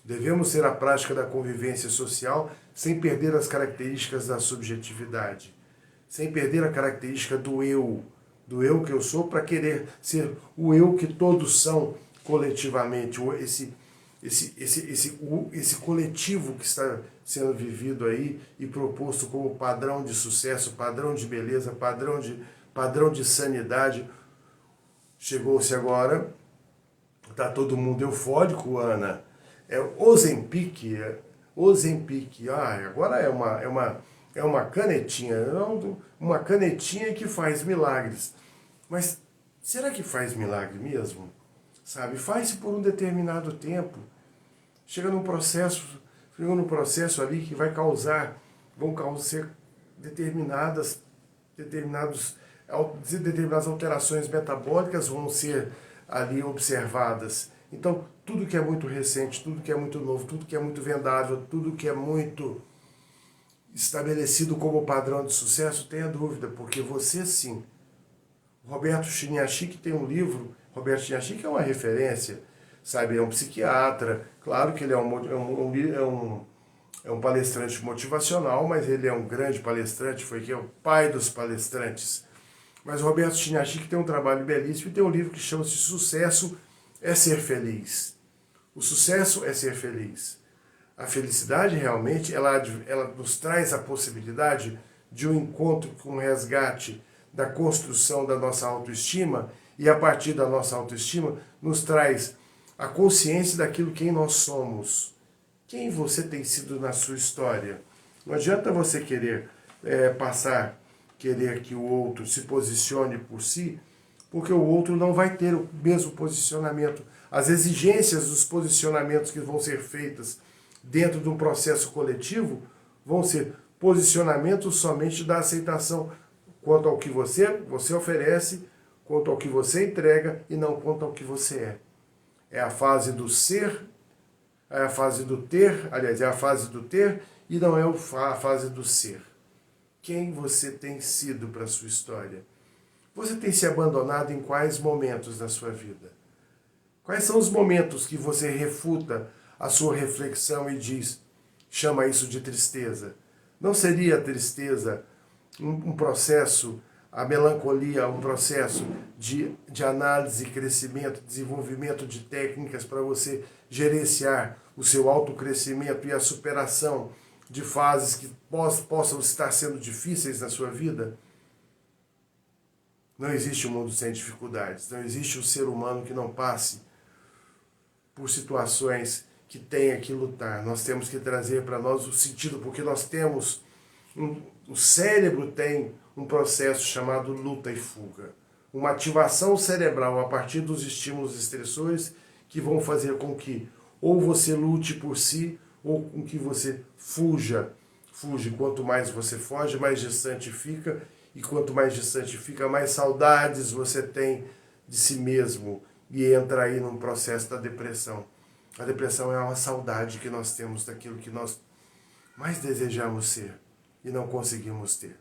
Devemos ter a prática da convivência social sem perder as características da subjetividade, sem perder a característica do eu que eu sou, para querer ser o eu que todos são coletivamente, esse coletivo que está sendo vivido aí e proposto como padrão de sucesso, padrão de beleza, padrão de sanidade. Chegou-se agora, está todo mundo eufórico, Ana. É Ozempic, agora é uma canetinha, uma canetinha que faz milagres. Mas será que faz milagre mesmo? Sabe, faz-se por um determinado tempo. Chega num processo ali que vão causar determinadas alterações metabólicas vão ser ali observadas. Então, tudo que é muito recente, tudo que é muito novo, tudo que é muito vendável, tudo que é muito estabelecido como padrão de sucesso, tenha dúvida, porque você sim. Roberto Chiniachik tem um livro. Roberto Chiniachik é uma referência, sabe? É um psiquiatra. Claro que ele é um palestrante motivacional, mas ele é um grande palestrante, é o pai dos palestrantes. Mas Roberto Chiniachik tem um trabalho belíssimo e tem um livro que chama-se Sucesso é Ser Feliz. O sucesso é ser feliz. A felicidade realmente, ela nos traz a possibilidade de um encontro com o resgate da construção da nossa autoestima, e a partir da nossa autoestima nos traz a consciência daquilo quem nós somos, quem você tem sido na sua história. Não adianta você querer querer que o outro se posicione por si, porque o outro não vai ter o mesmo posicionamento. As exigências dos posicionamentos que vão ser feitas dentro de um processo coletivo vão ser posicionamentos somente da aceitação quanto ao que você oferece, quanto ao que você entrega e não quanto ao que você é. É a fase do ser, é a fase do ter, aliás, é a fase do ter e não é a fase do ser. Quem você tem sido para a sua história? Você tem se abandonado em quais momentos da sua vida? Quais são os momentos que você refuta a sua reflexão e chama isso de tristeza? Não seria a tristeza um processo, a melancolia, um processo de análise, crescimento, desenvolvimento de técnicas para você gerenciar o seu autocrescimento e a superação de fases que possam estar sendo difíceis na sua vida? Não existe um mundo sem dificuldades, não existe um ser humano que não passe por situações que tenha que lutar. Nós temos que trazer para nós o sentido, porque nós temos, o cérebro tem um processo chamado luta e fuga. uma ativação cerebral a partir dos estímulos estressores que vão fazer com que ou você lute por si, ou com que você fuja. Quanto mais você foge, mais distante fica, e quanto mais distante fica, mais saudades você tem de si mesmo, e entra aí num processo da depressão. A depressão é uma saudade que nós temos daquilo que nós mais desejamos ser e não conseguimos ter.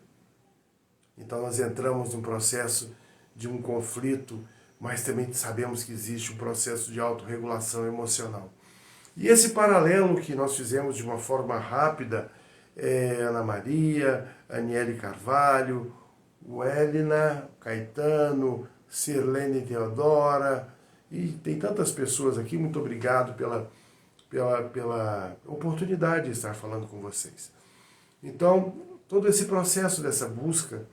Então nós entramos num processo de um conflito, mas também sabemos que existe um processo de autorregulação emocional. E esse paralelo que nós fizemos de uma forma rápida, Ana Maria, Aniele Carvalho, Wélina, Caetano, Sirlene Teodora, e tem tantas pessoas aqui, muito obrigado pela oportunidade de estar falando com vocês. Então, todo esse processo dessa busca,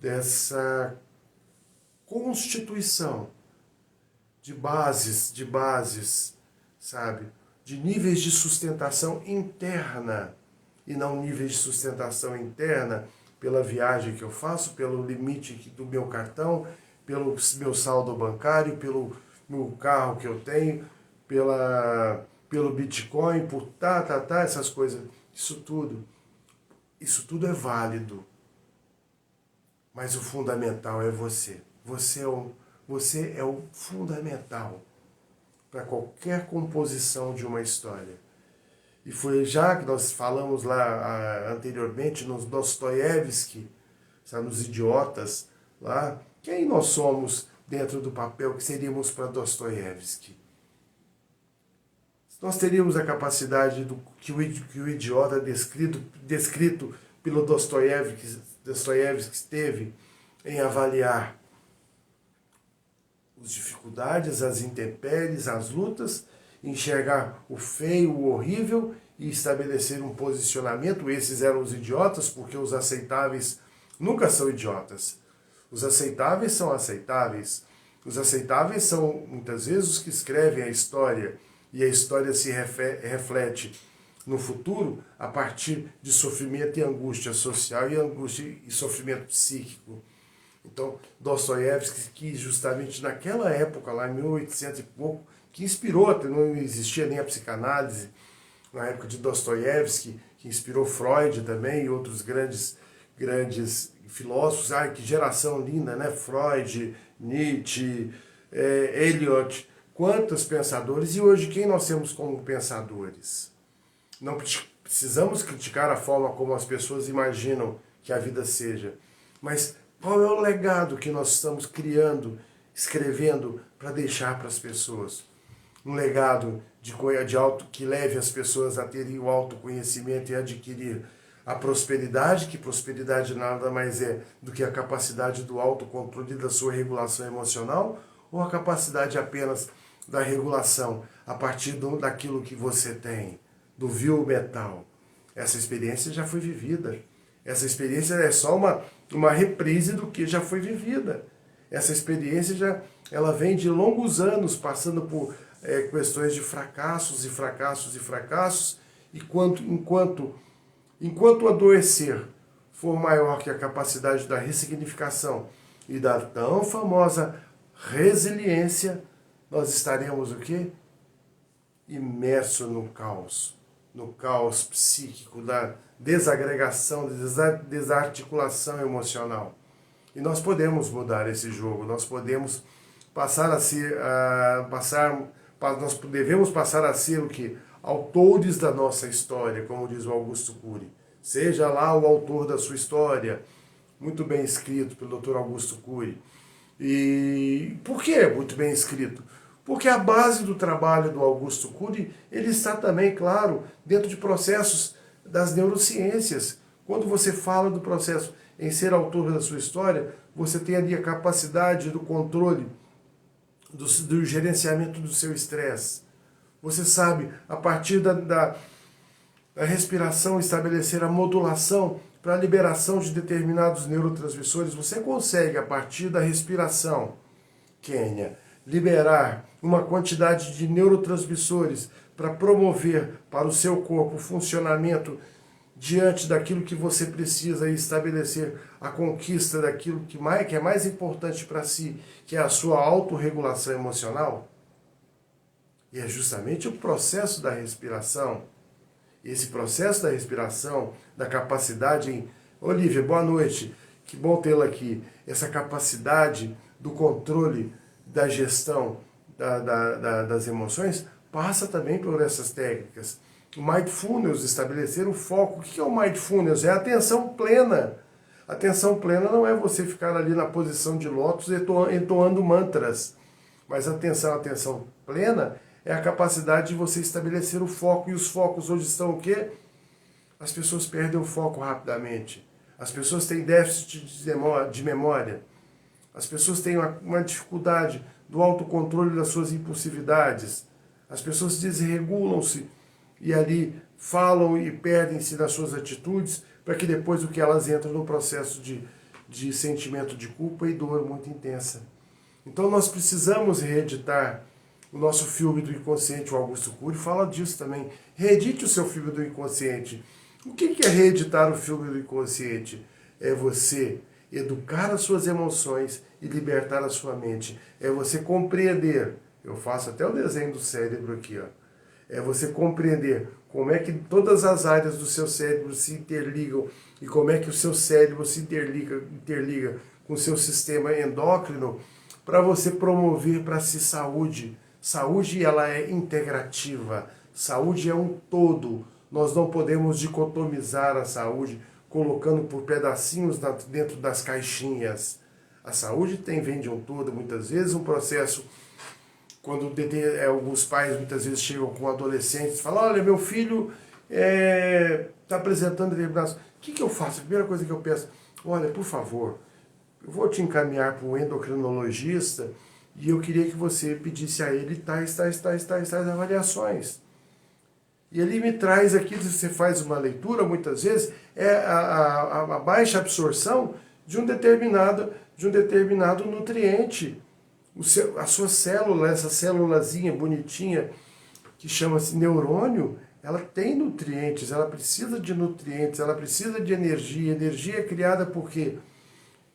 dessa constituição de bases, sabe? De níveis de sustentação interna, e não níveis de sustentação interna pela viagem que eu faço, pelo limite do meu cartão, pelo meu saldo bancário, pelo meu carro que eu tenho, pelo Bitcoin, por essas coisas. Isso tudo é válido. Mas o fundamental é você. Você é o fundamental para qualquer composição de uma história. E foi já que nós falamos lá anteriormente nos Dostoiévski, nos idiotas, lá, quem nós somos dentro do papel que seríamos para Dostoiévski? Nós teríamos a capacidade que o idiota descrito pelo Dostoiévski teve em avaliar as dificuldades, as intempéries, as lutas, enxergar o feio, o horrível e estabelecer um posicionamento. Esses eram os idiotas, porque os aceitáveis nunca são idiotas. Os aceitáveis são aceitáveis. Os aceitáveis são, muitas vezes, os que escrevem a história, e a história se reflete no futuro a partir de sofrimento e angústia social e angústia e sofrimento psíquico. Então, Dostoiévski, que justamente naquela época, lá em 1800 e pouco, que inspirou, não existia nem a psicanálise, na época de Dostoiévski, que inspirou Freud também e outros grandes filósofos. Ai, que geração linda, né? Freud, Nietzsche, Eliot, quantos pensadores, e hoje quem nós temos como pensadores? Não precisamos criticar a forma como as pessoas imaginam que a vida seja, mas qual é o legado que nós estamos criando, escrevendo para deixar para as pessoas? Um legado que leve as pessoas a terem o autoconhecimento e adquirir a prosperidade, que prosperidade nada mais é do que a capacidade do autocontrole e da sua regulação emocional, ou a capacidade apenas da regulação a partir daquilo que você tem, do vil metal. Essa experiência já foi vivida. Essa experiência é só uma reprise do que já foi vivida. Essa experiência ela vem de longos anos, passando por questões de fracassos, e enquanto o adoecer for maior que a capacidade da ressignificação e da tão famosa resiliência, nós estaremos o quê? Imerso no caos psíquico, da desagregação, desarticulação emocional. E nós podemos mudar esse jogo, nós podemos nós devemos passar a ser o que? Autores da nossa história, como diz o Augusto Cury. Seja lá o autor da sua história, muito bem escrito pelo Dr. Augusto Cury. E por que muito bem escrito? Porque a base do trabalho do Augusto Cury, ele está também, claro, dentro de processos das neurociências. Quando você fala do processo em ser autor da sua história, você tem ali a capacidade do controle, do gerenciamento do seu estresse. Você sabe, a partir da respiração, estabelecer a modulação para a liberação de determinados neurotransmissores. Você consegue, a partir da respiração, Kênia, liberar uma quantidade de neurotransmissores para promover para o seu corpo o funcionamento diante daquilo que você precisa estabelecer a conquista daquilo que é mais importante para si, que é a sua autorregulação emocional? E é justamente o processo da respiração. Esse processo da respiração, da capacidade em... Olivia, boa noite, que bom tê-la aqui. Essa capacidade do controle, da gestão das emoções, passa também por essas técnicas. O Mindfulness, estabelecer o foco. O que é o Mindfulness? É a atenção plena. A atenção plena não é você ficar ali na posição de lótus entoando mantras. Mas a atenção plena é a capacidade de você estabelecer o foco. E os focos hoje estão o quê? As pessoas perdem o foco rapidamente. As pessoas têm déficit de memória. As pessoas têm uma dificuldade do autocontrole das suas impulsividades. As pessoas desregulam-se e ali falam e perdem-se nas suas atitudes, para que depois o que elas entram no processo de sentimento de culpa e dor muito intensa. Então nós precisamos reeditar o nosso filme do inconsciente. O Augusto Cury fala disso também. Reedite o seu filme do inconsciente. O que é reeditar o filme do inconsciente? É você educar as suas emoções e libertar a sua mente. É você compreender. Eu faço até o desenho do cérebro aqui, ó. É você compreender como é que todas as áreas do seu cérebro se interligam e como é que o seu cérebro se interliga com o seu sistema endócrino para você promover para si saúde. Saúde, ela é integrativa. Saúde é um todo. Nós não podemos dicotomizar a saúde colocando por pedacinhos dentro das caixinhas. A saúde vem de um todo, muitas vezes um processo. Quando alguns pais muitas vezes chegam com adolescentes e falam: olha, meu filho está apresentando determinados... O que eu faço? A primeira coisa que eu peço: olha, por favor, eu vou te encaminhar para um endocrinologista e eu queria que você pedisse a ele tais avaliações. E ele me traz aqui, você faz uma leitura, muitas vezes, a baixa absorção de um determinado nutriente. A sua célula, essa célulazinha bonitinha, que chama-se neurônio, ela tem nutrientes, ela precisa de nutrientes, ela precisa de energia. Energia é criada por quê?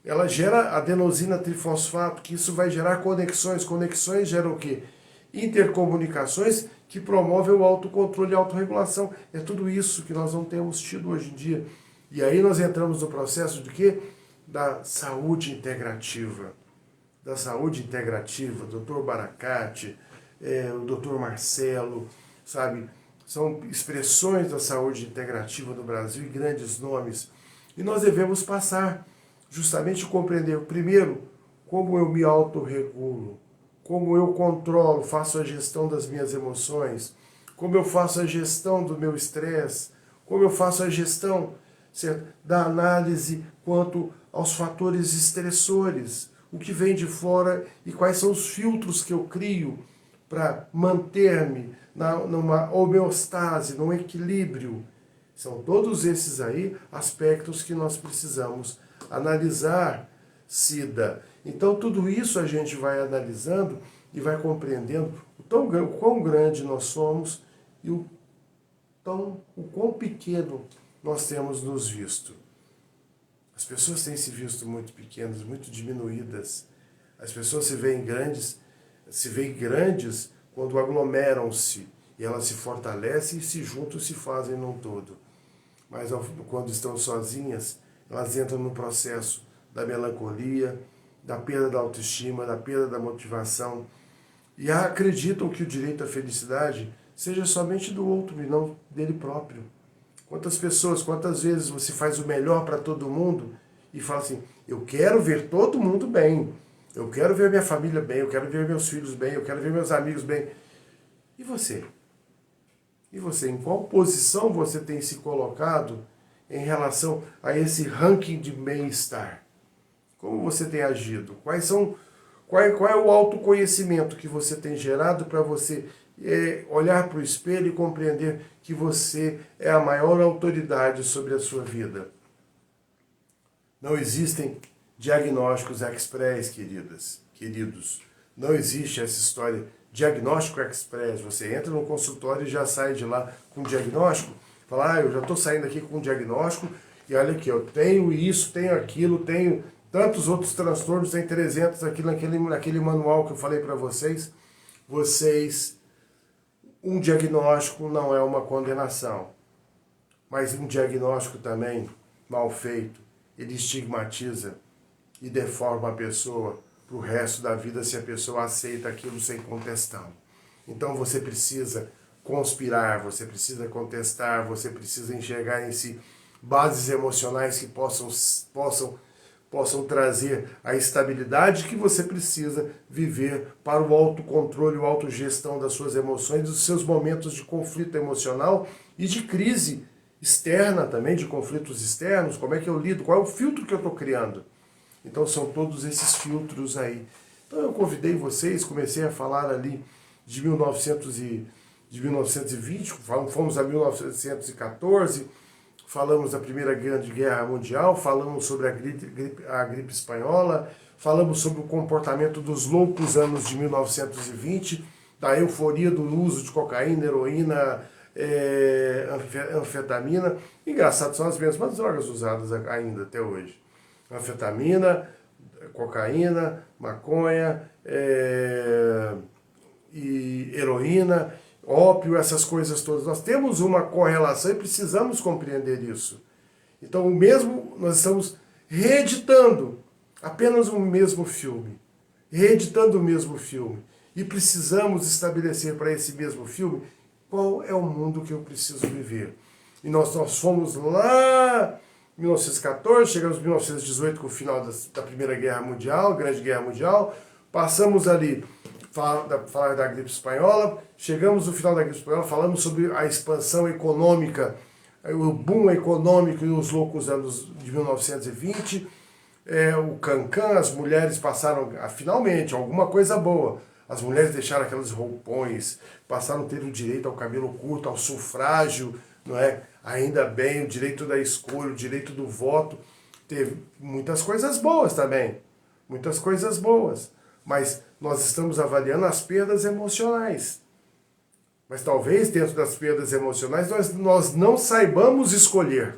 Ela gera adenosina trifosfato, que isso vai gerar conexões. Conexões geram o quê? Intercomunicações que promovem o autocontrole e a autorregulação. É tudo isso que nós não temos tido hoje em dia. E aí nós entramos no processo de quê? Da saúde integrativa. Da saúde integrativa, Dr. Baracate, o Dr. Marcelo, sabe? São expressões da saúde integrativa no Brasil e grandes nomes. E nós devemos passar justamente a compreender, primeiro, como eu me autorregulo, como eu controlo, faço a gestão das minhas emoções, como eu faço a gestão do meu estresse, como eu faço a gestão, certo, da análise quanto aos fatores estressores, o que vem de fora e quais são os filtros que eu crio para manter-me numa homeostase, num equilíbrio. São todos esses aí aspectos que nós precisamos analisar, Cida. Então tudo isso a gente vai analisando e vai compreendendo o quão grande nós somos e o quão pequeno nós temos nos visto. As pessoas têm se visto muito pequenas, muito diminuídas. As pessoas se veem grandes quando aglomeram-se e elas se fortalecem e se juntam e se fazem num todo. Mas quando estão sozinhas, elas entram no processo da melancolia, da perda da autoestima, da perda da motivação e acreditam que o direito à felicidade seja somente do outro e não dele próprio. Quantas vezes você faz o melhor para todo mundo e fala assim: eu quero ver todo mundo bem, eu quero ver minha família bem, eu quero ver meus filhos bem, eu quero ver meus amigos bem. E você? E você? Em qual posição você tem se colocado em relação a esse ranking de bem-estar? Como você tem agido? Qual é o autoconhecimento que você tem gerado para você olhar para o espelho e compreender que você é a maior autoridade sobre a sua vida? Não existem diagnósticos express, queridos. Não existe essa história, diagnóstico express. Você entra no consultório e já sai de lá com diagnóstico. Falar, eu já estou saindo aqui com um diagnóstico e olha aqui, eu tenho isso, tenho aquilo, tenho tantos outros transtornos, tem 300 aqui naquele manual que eu falei para vocês. Um diagnóstico não é uma condenação, mas um diagnóstico também mal feito, ele estigmatiza e deforma a pessoa para o resto da vida se a pessoa aceita aquilo sem contestá-lo. Então você precisa conspirar, você precisa contestar, você precisa enxergar em si bases emocionais que possam trazer a estabilidade que você precisa viver para o autocontrole, a autogestão das suas emoções, dos seus momentos de conflito emocional e de crise externa também, de conflitos externos. Como é que eu lido? Qual é o filtro que eu estou criando? Então são todos esses filtros aí. Então eu convidei vocês, comecei a falar ali de 1920, fomos a 1914, falamos da Primeira Grande Guerra Mundial, falamos sobre a gripe espanhola, falamos sobre o comportamento dos loucos anos de 1920, da euforia do uso de cocaína, heroína, anfetamina. Engraçado, são as mesmas drogas usadas ainda até hoje. Anfetamina, cocaína, maconha, e heroína, ópio, essas coisas todas. Nós temos uma correlação e precisamos compreender isso. Então, nós estamos reeditando apenas o mesmo filme. Reeditando o mesmo filme. E precisamos estabelecer para esse mesmo filme qual é o mundo que eu preciso viver. E nós fomos lá em 1914, chegamos em 1918 com o final da Primeira Guerra Mundial, Grande Guerra Mundial, passamos ali falar da gripe espanhola, chegamos no final da gripe espanhola, falamos sobre a expansão econômica, o boom econômico e os loucos anos de 1920, o cancan, as mulheres passaram, finalmente, alguma coisa boa. As mulheres deixaram aqueles roupões, passaram a ter o direito ao cabelo curto, ao sufrágio, não é? Ainda bem, o direito da escolha, o direito do voto. Teve muitas coisas boas também, muitas coisas boas. Mas nós estamos avaliando as perdas emocionais. Mas talvez dentro das perdas emocionais nós não saibamos escolher.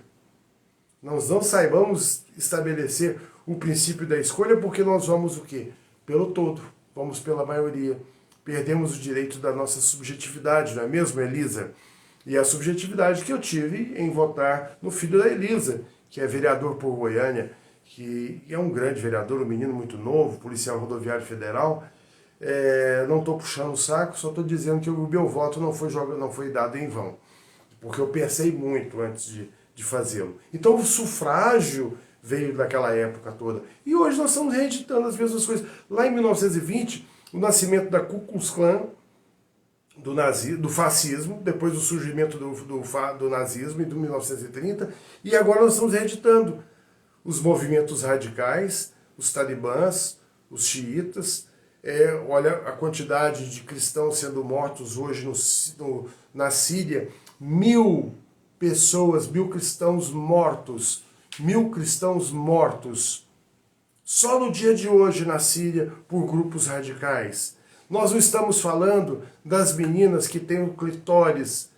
Nós não saibamos estabelecer o princípio da escolha, porque nós vamos o quê? Pelo todo, vamos pela maioria. Perdemos o direito da nossa subjetividade, não é mesmo, Elisa? E a subjetividade que eu tive em votar no filho da Elisa, que é vereador por Goiânia, que é um grande vereador, um menino muito novo, policial rodoviário federal. Não estou puxando o saco, só estou dizendo que o meu voto não foi dado em vão, porque eu pensei muito antes de fazê-lo. Então o sufrágio veio daquela época toda. E hoje nós estamos reeditando as mesmas coisas. Lá em 1920, o nascimento da Ku Klux Klan, do fascismo, depois do surgimento do nazismo em 1930, e agora nós estamos reeditando os movimentos radicais, os talibãs, os xiitas. Olha a quantidade de cristãos sendo mortos hoje na Síria, 1.000 pessoas, 1.000 cristãos mortos, 1.000 cristãos mortos, só no dia de hoje na Síria por grupos radicais. Nós não estamos falando das meninas que têm o clitóris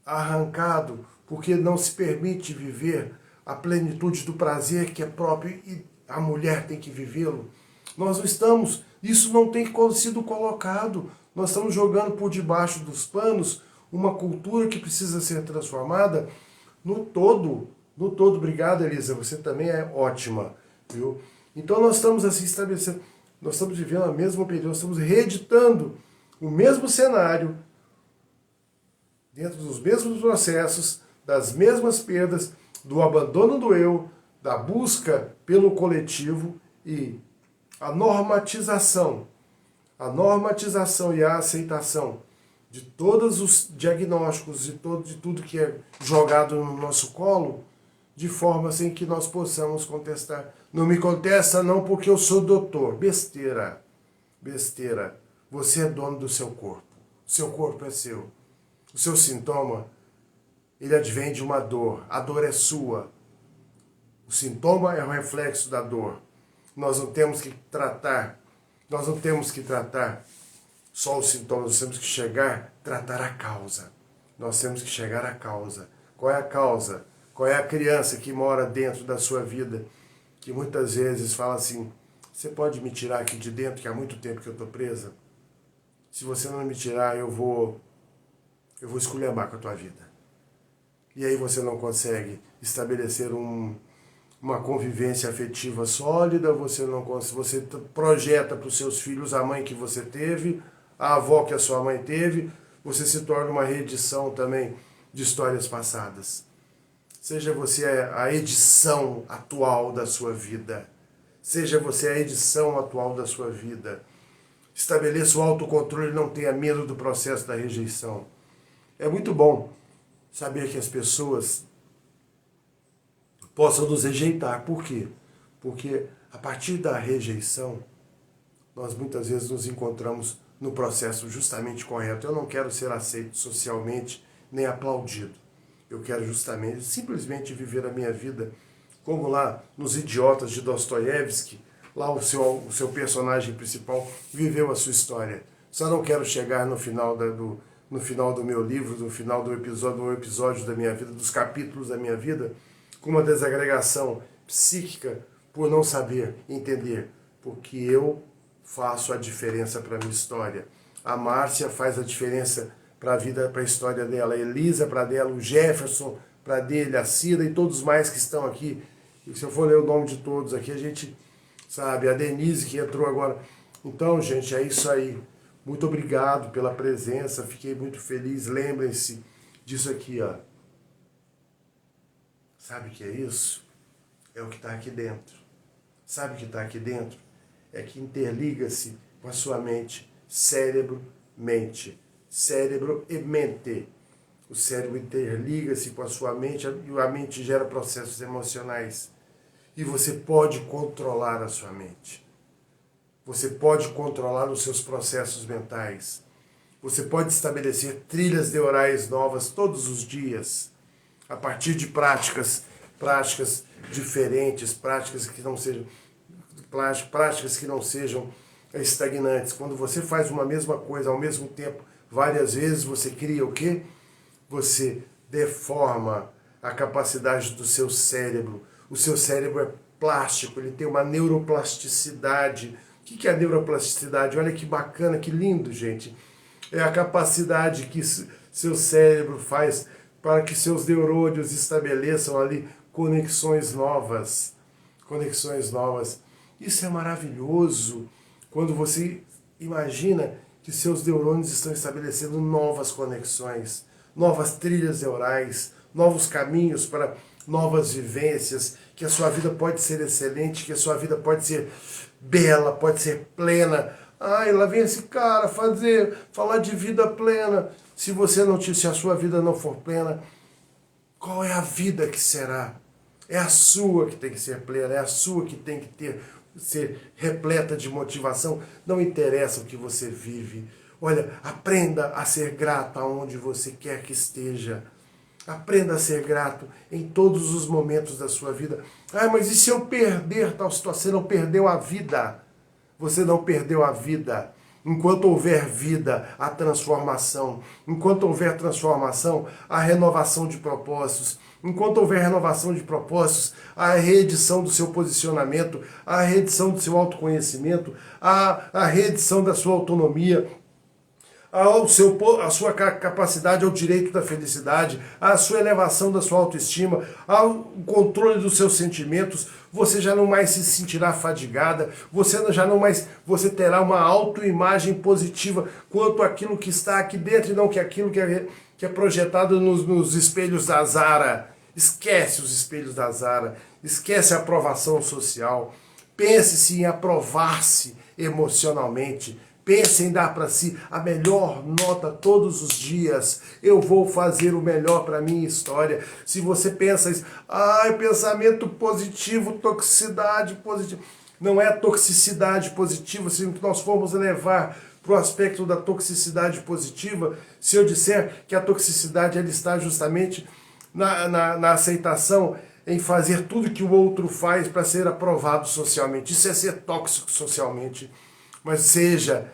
arrancado porque não se permite viver a plenitude do prazer que é próprio e a mulher tem que vivê-lo. Nós não estamos, isso não tem sido colocado. Nós estamos jogando por debaixo dos panos uma cultura que precisa ser transformada no todo. No todo. Obrigado, Elisa, você também é ótima, viu? Então nós estamos assim estabelecendo, nós estamos vivendo a mesma período, nós estamos reeditando o mesmo cenário, dentro dos mesmos processos, das mesmas perdas, do abandono do eu, da busca pelo coletivo e a normatização e a aceitação de todos os diagnósticos, de tudo que é jogado no nosso colo, de forma assim que nós possamos contestar. Não me contesta não porque eu sou doutor. Besteira. Besteira. Você é dono do seu corpo. O seu corpo é seu. O seu sintoma, ele advém de uma dor. A dor é sua. O sintoma é o reflexo da dor. Nós não temos que tratar só os sintomas, nós temos que tratar a causa. nós temos que chegar à causa. Qual é a causa? Qual é a criança que mora dentro da sua vida, que muitas vezes fala assim, você pode me tirar aqui de dentro, que há muito tempo que eu estou presa? Se você não me tirar, eu vou esculhambar com a tua vida. E aí você não consegue estabelecer uma convivência afetiva sólida, você projeta para os seus filhos a mãe que você teve, a avó que a sua mãe teve, você se torna uma reedição também de histórias passadas. Seja você a edição atual da sua vida. Seja você a edição atual da sua vida. Estabeleça o autocontrole e não tenha medo do processo da rejeição. É muito bom saber que as pessoas possam nos rejeitar. Por quê? Porque a partir da rejeição, nós muitas vezes nos encontramos no processo justamente correto. Eu não quero ser aceito socialmente nem aplaudido. Eu quero justamente, simplesmente viver a minha vida como lá nos Idiotas de Dostoiévski, lá o seu personagem principal viveu a sua história. Só não quero chegar no final do meu livro, no final do episódio da minha vida, dos capítulos da minha vida, com uma desagregação psíquica por não saber entender, porque eu faço a diferença para a minha história. A Márcia faz a diferença para a vida, para a história dela, a Elisa para dela, o Jefferson para dele, a Cida e todos mais que estão aqui. E se eu for ler o nome de todos aqui, a gente sabe, a Denise que entrou agora. Então, gente, é isso aí. Muito obrigado pela presença, fiquei muito feliz. Lembrem-se disso aqui, ó. Sabe o que é isso? É o que está aqui dentro. Sabe o que está aqui dentro? É que interliga-se com a sua mente, cérebro, mente. Cérebro e mente. O cérebro interliga-se com a sua mente e a mente gera processos emocionais. E você pode controlar a sua mente. Você pode controlar os seus processos mentais. Você pode estabelecer trilhas neurais novas todos os dias, a partir de práticas diferentes, práticas que não sejam estagnantes. Quando você faz uma mesma coisa ao mesmo tempo, várias vezes, você cria o quê? Você deforma a capacidade do seu cérebro. O seu cérebro é plástico, ele tem uma neuroplasticidade. O que é a neuroplasticidade? Olha que bacana, que lindo, gente. É a capacidade que seu cérebro faz para que seus neurônios estabeleçam ali conexões novas. Conexões novas. Isso é maravilhoso quando você imagina que seus neurônios estão estabelecendo novas conexões, novas trilhas neurais, novos caminhos para novas vivências, que a sua vida pode ser excelente, que a sua vida pode ser bela, pode ser plena. Ai, lá vem esse cara falar de vida plena. Se a sua vida não for plena, qual é a vida que será? É a sua que tem que ser plena, é a sua que tem que ser repleta de motivação. Não interessa o que você vive. Olha, aprenda a ser grato aonde você quer que esteja. Aprenda a ser grato em todos os momentos da sua vida. Ah, mas e se eu perder tal situação? Você não perdeu a vida. Você não perdeu a vida. Enquanto houver vida, há transformação. Enquanto houver transformação, há renovação de propósitos. Enquanto houver renovação de propósitos, há reedição do seu posicionamento, há reedição do seu autoconhecimento, há reedição da sua autonomia, a sua capacidade ao direito da felicidade, a sua elevação da sua autoestima, ao controle dos seus sentimentos. Você já não mais se sentirá fadigada, você terá uma autoimagem positiva quanto àquilo que está aqui dentro e não que aquilo que é projetado nos espelhos da Zara. Esquece os espelhos da Zara, esquece a aprovação social, pense-se em aprovar-se emocionalmente. Pense em dar para si a melhor nota todos os dias. Eu vou fazer o melhor para a minha história. Se você pensa isso, pensamento positivo, toxicidade positiva. Não é toxicidade positiva. Se nós formos levar para o aspecto da toxicidade positiva, se eu disser que a toxicidade ela está justamente na aceitação, em fazer tudo que o outro faz para ser aprovado socialmente. Isso é ser tóxico socialmente. Mas seja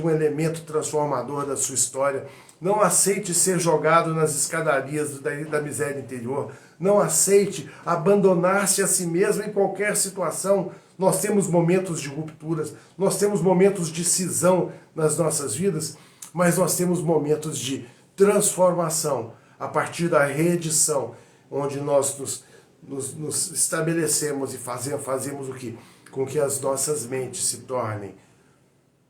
um elemento transformador da sua história. Não aceite ser jogado nas escadarias da miséria interior. Não aceite abandonar-se a si mesmo em qualquer situação. Nós temos momentos de rupturas, nós temos momentos de cisão nas nossas vidas, mas nós temos momentos de transformação a partir da reedição, onde nós nos estabelecemos e fazemos o quê? Com que as nossas mentes se tornem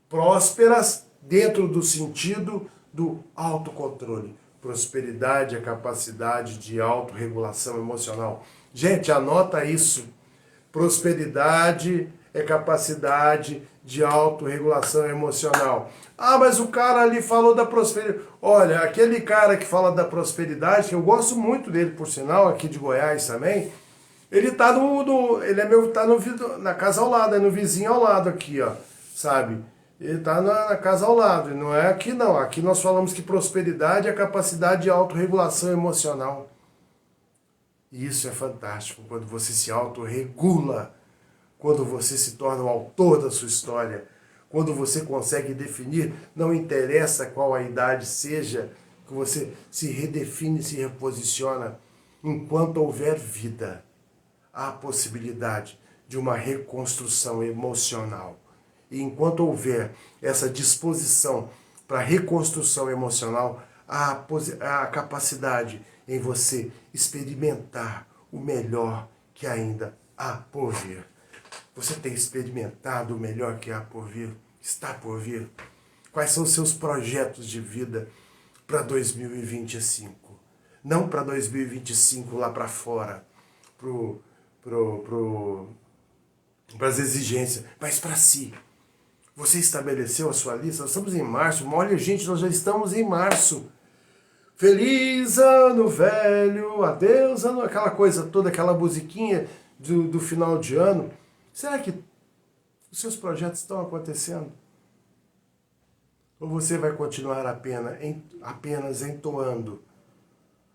prósperas dentro do sentido do autocontrole. Prosperidade é capacidade de autorregulação emocional. Gente, anota isso. Prosperidade é capacidade de autorregulação emocional. Ah, mas o cara ali falou da prosperidade. Olha, aquele cara que fala da prosperidade, que eu gosto muito dele, por sinal, aqui de Goiás também, ele tá na casa ao lado, é no vizinho ao lado aqui, ó, sabe? Ele tá na casa ao lado, não é aqui não. Aqui nós falamos que prosperidade é a capacidade de autorregulação emocional. E isso é fantástico, quando você se autorregula, quando você se torna o autor da sua história, quando você consegue definir, não interessa qual a idade seja, que você se redefine, se reposiciona. Enquanto houver vida, há a possibilidade de uma reconstrução emocional. E enquanto houver essa disposição para reconstrução emocional, há a capacidade em você experimentar o melhor que ainda há por vir. Você tem experimentado o melhor que há por vir? Está por vir? Quais são os seus projetos de vida para 2025? Não para 2025 lá para fora, para as exigências, mas para si. Você estabeleceu a sua lista? Nós estamos em março. Olha, gente, nós já estamos em março. Feliz ano velho, adeus ano, aquela coisa toda, aquela musiquinha do final de ano. Será que os seus projetos estão acontecendo? Ou você vai continuar apenas entoando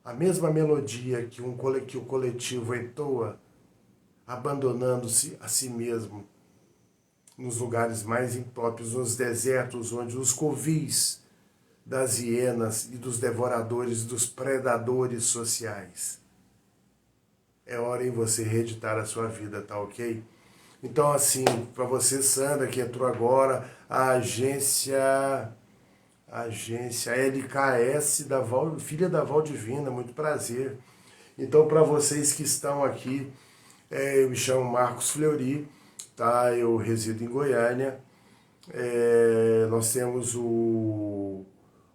a mesma melodia que o coletivo entoa, abandonando-se a si mesmo nos lugares mais impróprios, nos desertos, onde os covis das hienas e dos devoradores, dos predadores sociais. É hora em você reeditar a sua vida, tá ok? Então, assim, para você, Sandra, que entrou agora, a agência LKS, filha da Val Divina, muito prazer. Então, para vocês que estão aqui, eu me chamo Marcos Fleury, tá? Eu resido em Goiânia. Nós temos o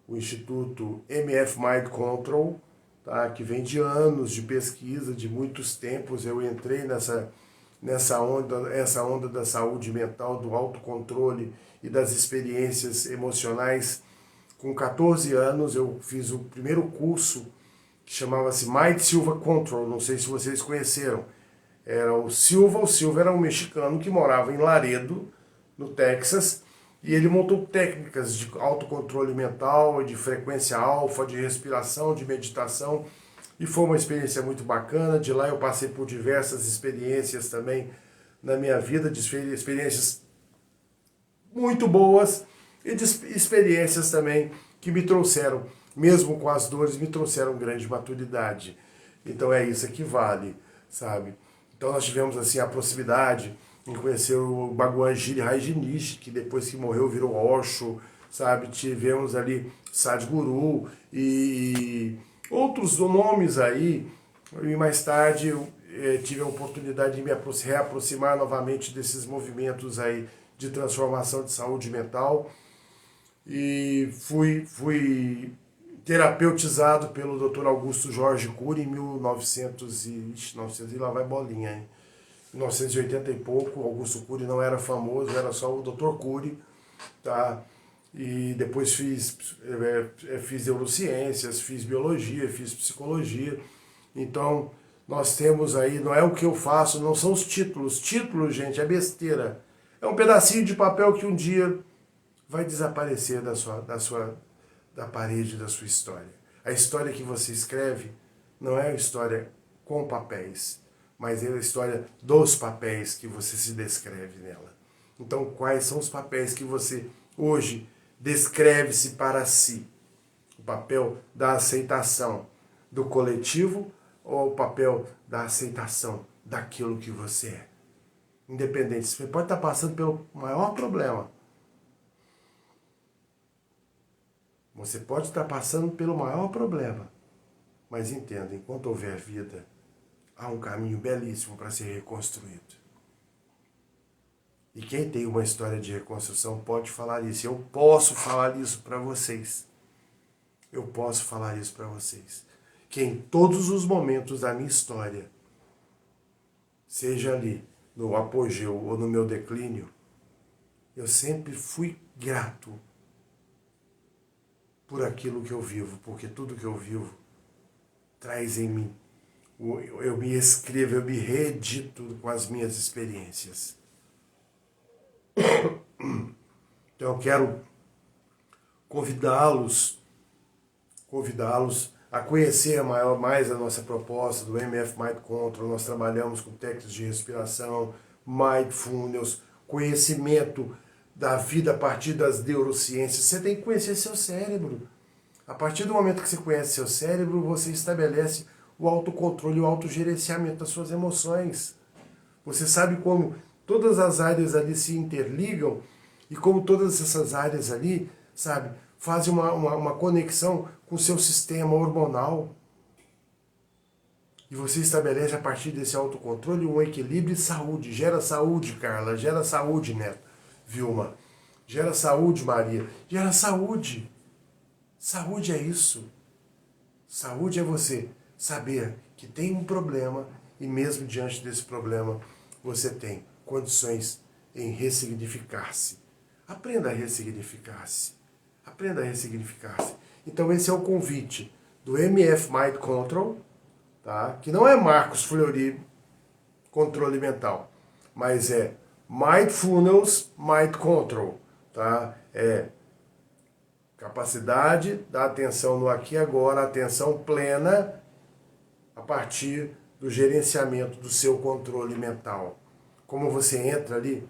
Instituto MF Mind Control, tá? Que vem de anos de pesquisa, de muitos tempos. Eu entrei nessa onda da saúde mental, do autocontrole e das experiências emocionais. Com 14 anos eu fiz o primeiro curso que chamava-se Mind Silva Control, não sei se vocês conheceram. Era o Silva era um mexicano que morava em Laredo, no Texas, e ele montou técnicas de autocontrole mental, de frequência alfa, de respiração, de meditação, e foi uma experiência muito bacana. De lá eu passei por diversas experiências também na minha vida, de experiências muito boas e de experiências também que me trouxeram, mesmo com as dores, me trouxeram grande maturidade. Então é isso que vale, sabe? Então nós tivemos assim a proximidade em conhecer o Bhagwan Giri Rajneesh, que depois que morreu virou Osho, sabe? Tivemos ali Sadhguru e outros nomes aí, e mais tarde eu tive a oportunidade de me reaproximar novamente desses movimentos aí de transformação de saúde mental, e fui terapeutizado pelo Dr. Augusto Jorge Cury em 1900 e lá vai bolinha, hein? 1980 e pouco. Augusto Cury não era famoso, era só o Dr. Cury, tá? E depois fiz neurociências, fiz biologia, fiz psicologia. Então, nós temos aí, não é o que eu faço, não são os títulos. Títulos, gente, é besteira. É um pedacinho de papel que um dia vai desaparecer da parede da sua história. A história que você escreve não é a história com papéis, mas é a história dos papéis que você se descreve nela. Então, quais são os papéis que você hoje descreve-se para si? papel da aceitação do coletivo ou o papel da aceitação daquilo que você é. Independente, você pode estar passando pelo maior problema. Você pode estar passando pelo maior problema. Mas entenda, enquanto houver vida, há um caminho belíssimo para ser reconstruído. E quem tem uma história de reconstrução pode falar isso. Eu posso falar isso para vocês. Eu posso falar isso para vocês. Que em todos os momentos da minha história, seja ali no apogeu ou no meu declínio, eu sempre fui grato por aquilo que eu vivo, porque tudo que eu vivo traz em mim. Eu me escrevo, eu me reedito com as minhas experiências. Então eu quero convidá-los a conhecer mais a nossa proposta do MF Mind Control. Nós trabalhamos com técnicas de respiração, mindfulness, conhecimento da vida a partir das neurociências. Você tem que conhecer seu cérebro. A partir do momento que você conhece seu cérebro, você estabelece o autocontrole, o autogerenciamento das suas emoções. Você sabe como todas as áreas ali se interligam e como todas essas áreas ali, sabe, fazem uma conexão com o seu sistema hormonal. E você estabelece a partir desse autocontrole um equilíbrio e saúde. Gera saúde, Carla. Gera saúde, Neto. Vilma. Gera saúde, Maria. Gera saúde. Saúde é isso. Saúde é você saber que tem um problema e mesmo diante desse problema você tem condições em ressignificar-se. Aprenda a ressignificar-se. Aprenda a ressignificar-se. Então esse é o convite do MF Mind Control, tá? Que não é Marcos Fleury controle mental, mas é Mindfulness Mind Control, tá? É capacidade da atenção no aqui e agora, atenção plena a partir do gerenciamento do seu controle mental. Como você entra ali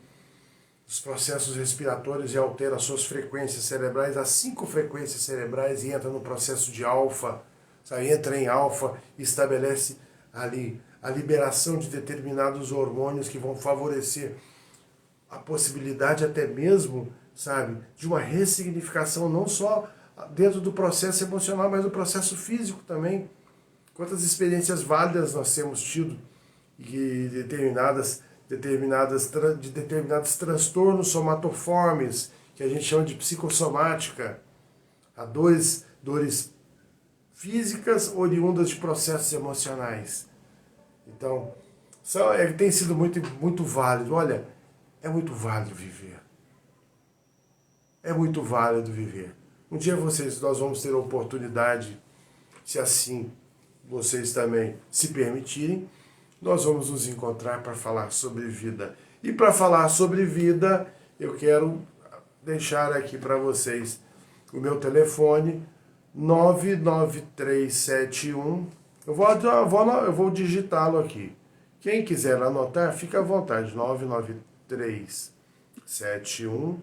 nos processos respiratórios e altera as suas frequências cerebrais, as 5 frequências cerebrais, e entra no processo de alfa, sabe? Entra em alfa e estabelece ali a liberação de determinados hormônios que vão favorecer a possibilidade até mesmo, sabe, de uma ressignificação não só dentro do processo emocional, mas do processo físico também. Quantas experiências válidas nós temos tido e de determinados transtornos somatoformes, que a gente chama de psicossomática, a dores físicas oriundas de processos emocionais. Então, tem sido muito válido. Olha, é muito válido viver. É muito válido viver. Um dia nós vamos ter a oportunidade, se assim vocês também se permitirem, nós vamos nos encontrar para falar sobre vida. E para falar sobre vida, eu quero deixar aqui para vocês o meu telefone, 99371. Eu vou digitá-lo aqui. Quem quiser anotar, fica à vontade. 99371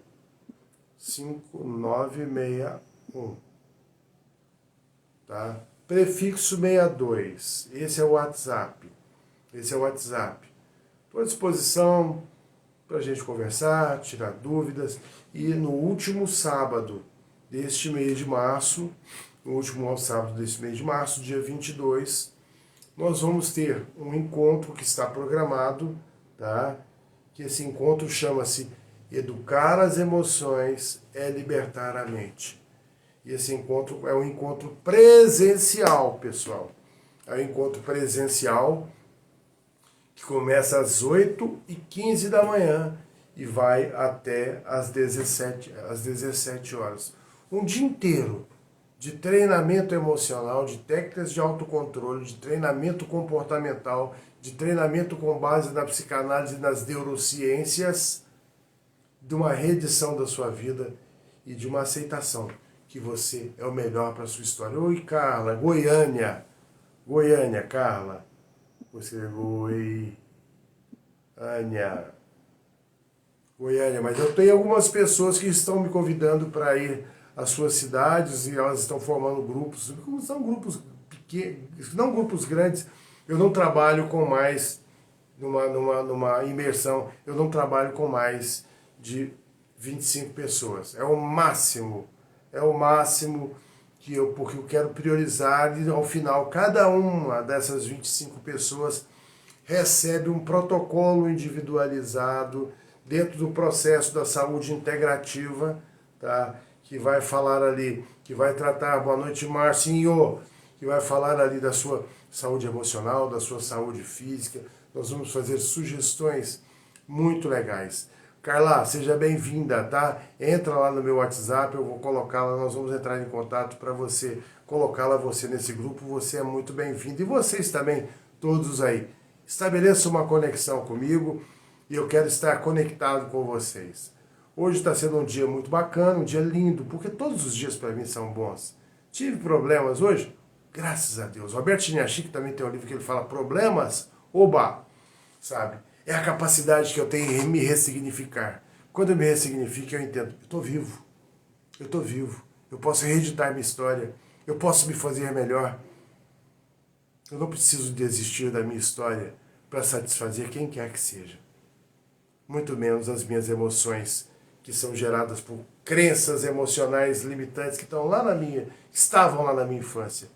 5961. Tá? Prefixo 62. Esse é o WhatsApp. Estou à disposição para a gente conversar, tirar dúvidas. E no último sábado deste mês de março, dia 22, nós vamos ter um encontro que está programado, tá? Que esse encontro chama-se Educar as Emoções é Libertar a Mente. E esse encontro é um encontro presencial, pessoal. É um encontro presencial que começa às 8h15 da manhã e vai até às 17 horas. Um dia inteiro de treinamento emocional, de técnicas de autocontrole, de treinamento comportamental, de treinamento com base na psicanálise e nas neurociências, de uma reedição da sua vida e de uma aceitação que você é o melhor para a sua história. Oi, Carla, Goiânia, Carla. Você é Goiânia, mas eu tenho algumas pessoas que estão me convidando para ir as suas cidades e elas estão formando grupos, são grupos pequenos, não grupos grandes. Eu não trabalho com mais, numa imersão, eu não trabalho com mais de 25 pessoas. É o máximo porque eu quero priorizar e ao final cada uma dessas 25 pessoas recebe um protocolo individualizado dentro do processo da saúde integrativa, tá? Que vai falar ali, que vai tratar, boa noite Marcinho, que vai falar ali da sua saúde emocional, da sua saúde física. Nós vamos fazer sugestões muito legais. Carla, seja bem-vinda, tá? Entra lá no meu WhatsApp, eu vou colocá-la, nós vamos entrar em contato para você colocá-la você nesse grupo. Você é muito bem-vindo. E vocês também, todos aí. Estabeleça uma conexão comigo e eu quero estar conectado com vocês. Hoje está sendo um dia muito bacana, um dia lindo, porque todos os dias para mim são bons. Tive problemas hoje? Graças a Deus. Roberto Chiniachik também tem um livro que ele fala problemas, oba, sabe? É a capacidade que eu tenho em me ressignificar. Quando eu me ressignifico, eu entendo, eu estou vivo, eu posso reeditar minha história, eu posso me fazer melhor. Eu não preciso desistir da minha história para satisfazer quem quer que seja. Muito menos as minhas emoções, que são geradas por crenças emocionais limitantes que estavam lá na minha infância.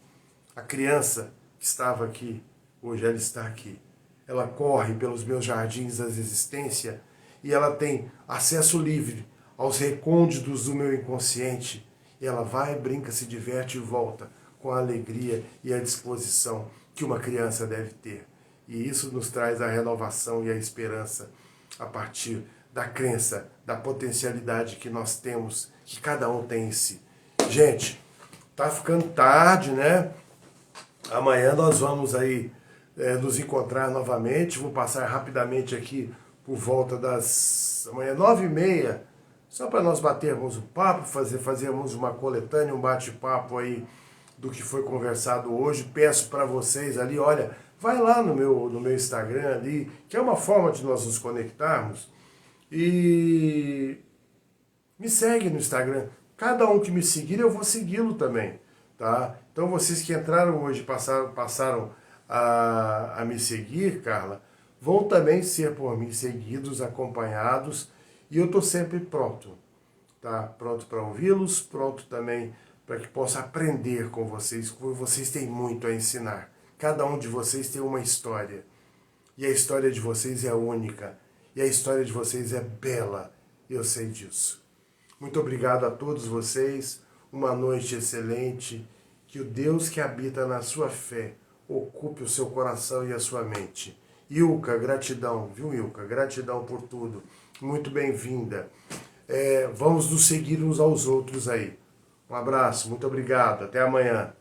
A criança que estava aqui, hoje ela está aqui. Ela corre pelos meus jardins da existência e ela tem acesso livre aos recônditos do meu inconsciente. E ela vai, brinca, se diverte e volta com a alegria e a disposição que uma criança deve ter. E isso nos traz a renovação e a esperança a partir da crença, da potencialidade que nós temos, que cada um tem em si. Gente, tá ficando tarde, né? Amanhã nós vamos aí nos encontrar novamente. Vou passar rapidamente aqui por volta das amanhã 9h30, só para nós batermos um papo, fazermos uma coletânea, um bate-papo aí do que foi conversado hoje. Peço para vocês ali, olha, vai lá no meu Instagram ali, que é uma forma de nós nos conectarmos, e me segue no Instagram. Cada um que me seguir, eu vou segui-lo também, tá? Então vocês que entraram hoje, passaram a me seguir, Carla, vão também ser por mim seguidos, acompanhados, e eu estou sempre pronto, tá? Pronto para ouvi-los, pronto também para que possa aprender com vocês, porque vocês têm muito a ensinar. Cada um de vocês tem uma história, e a história de vocês é única, e a história de vocês é bela, eu sei disso. Muito obrigado a todos vocês, uma noite excelente, que o Deus que habita na sua fé ocupe o seu coração e a sua mente. Ilka, gratidão, viu Ilka? Gratidão por tudo, muito bem-vinda. Vamos nos seguir uns aos outros aí. Um abraço, muito obrigado, até amanhã.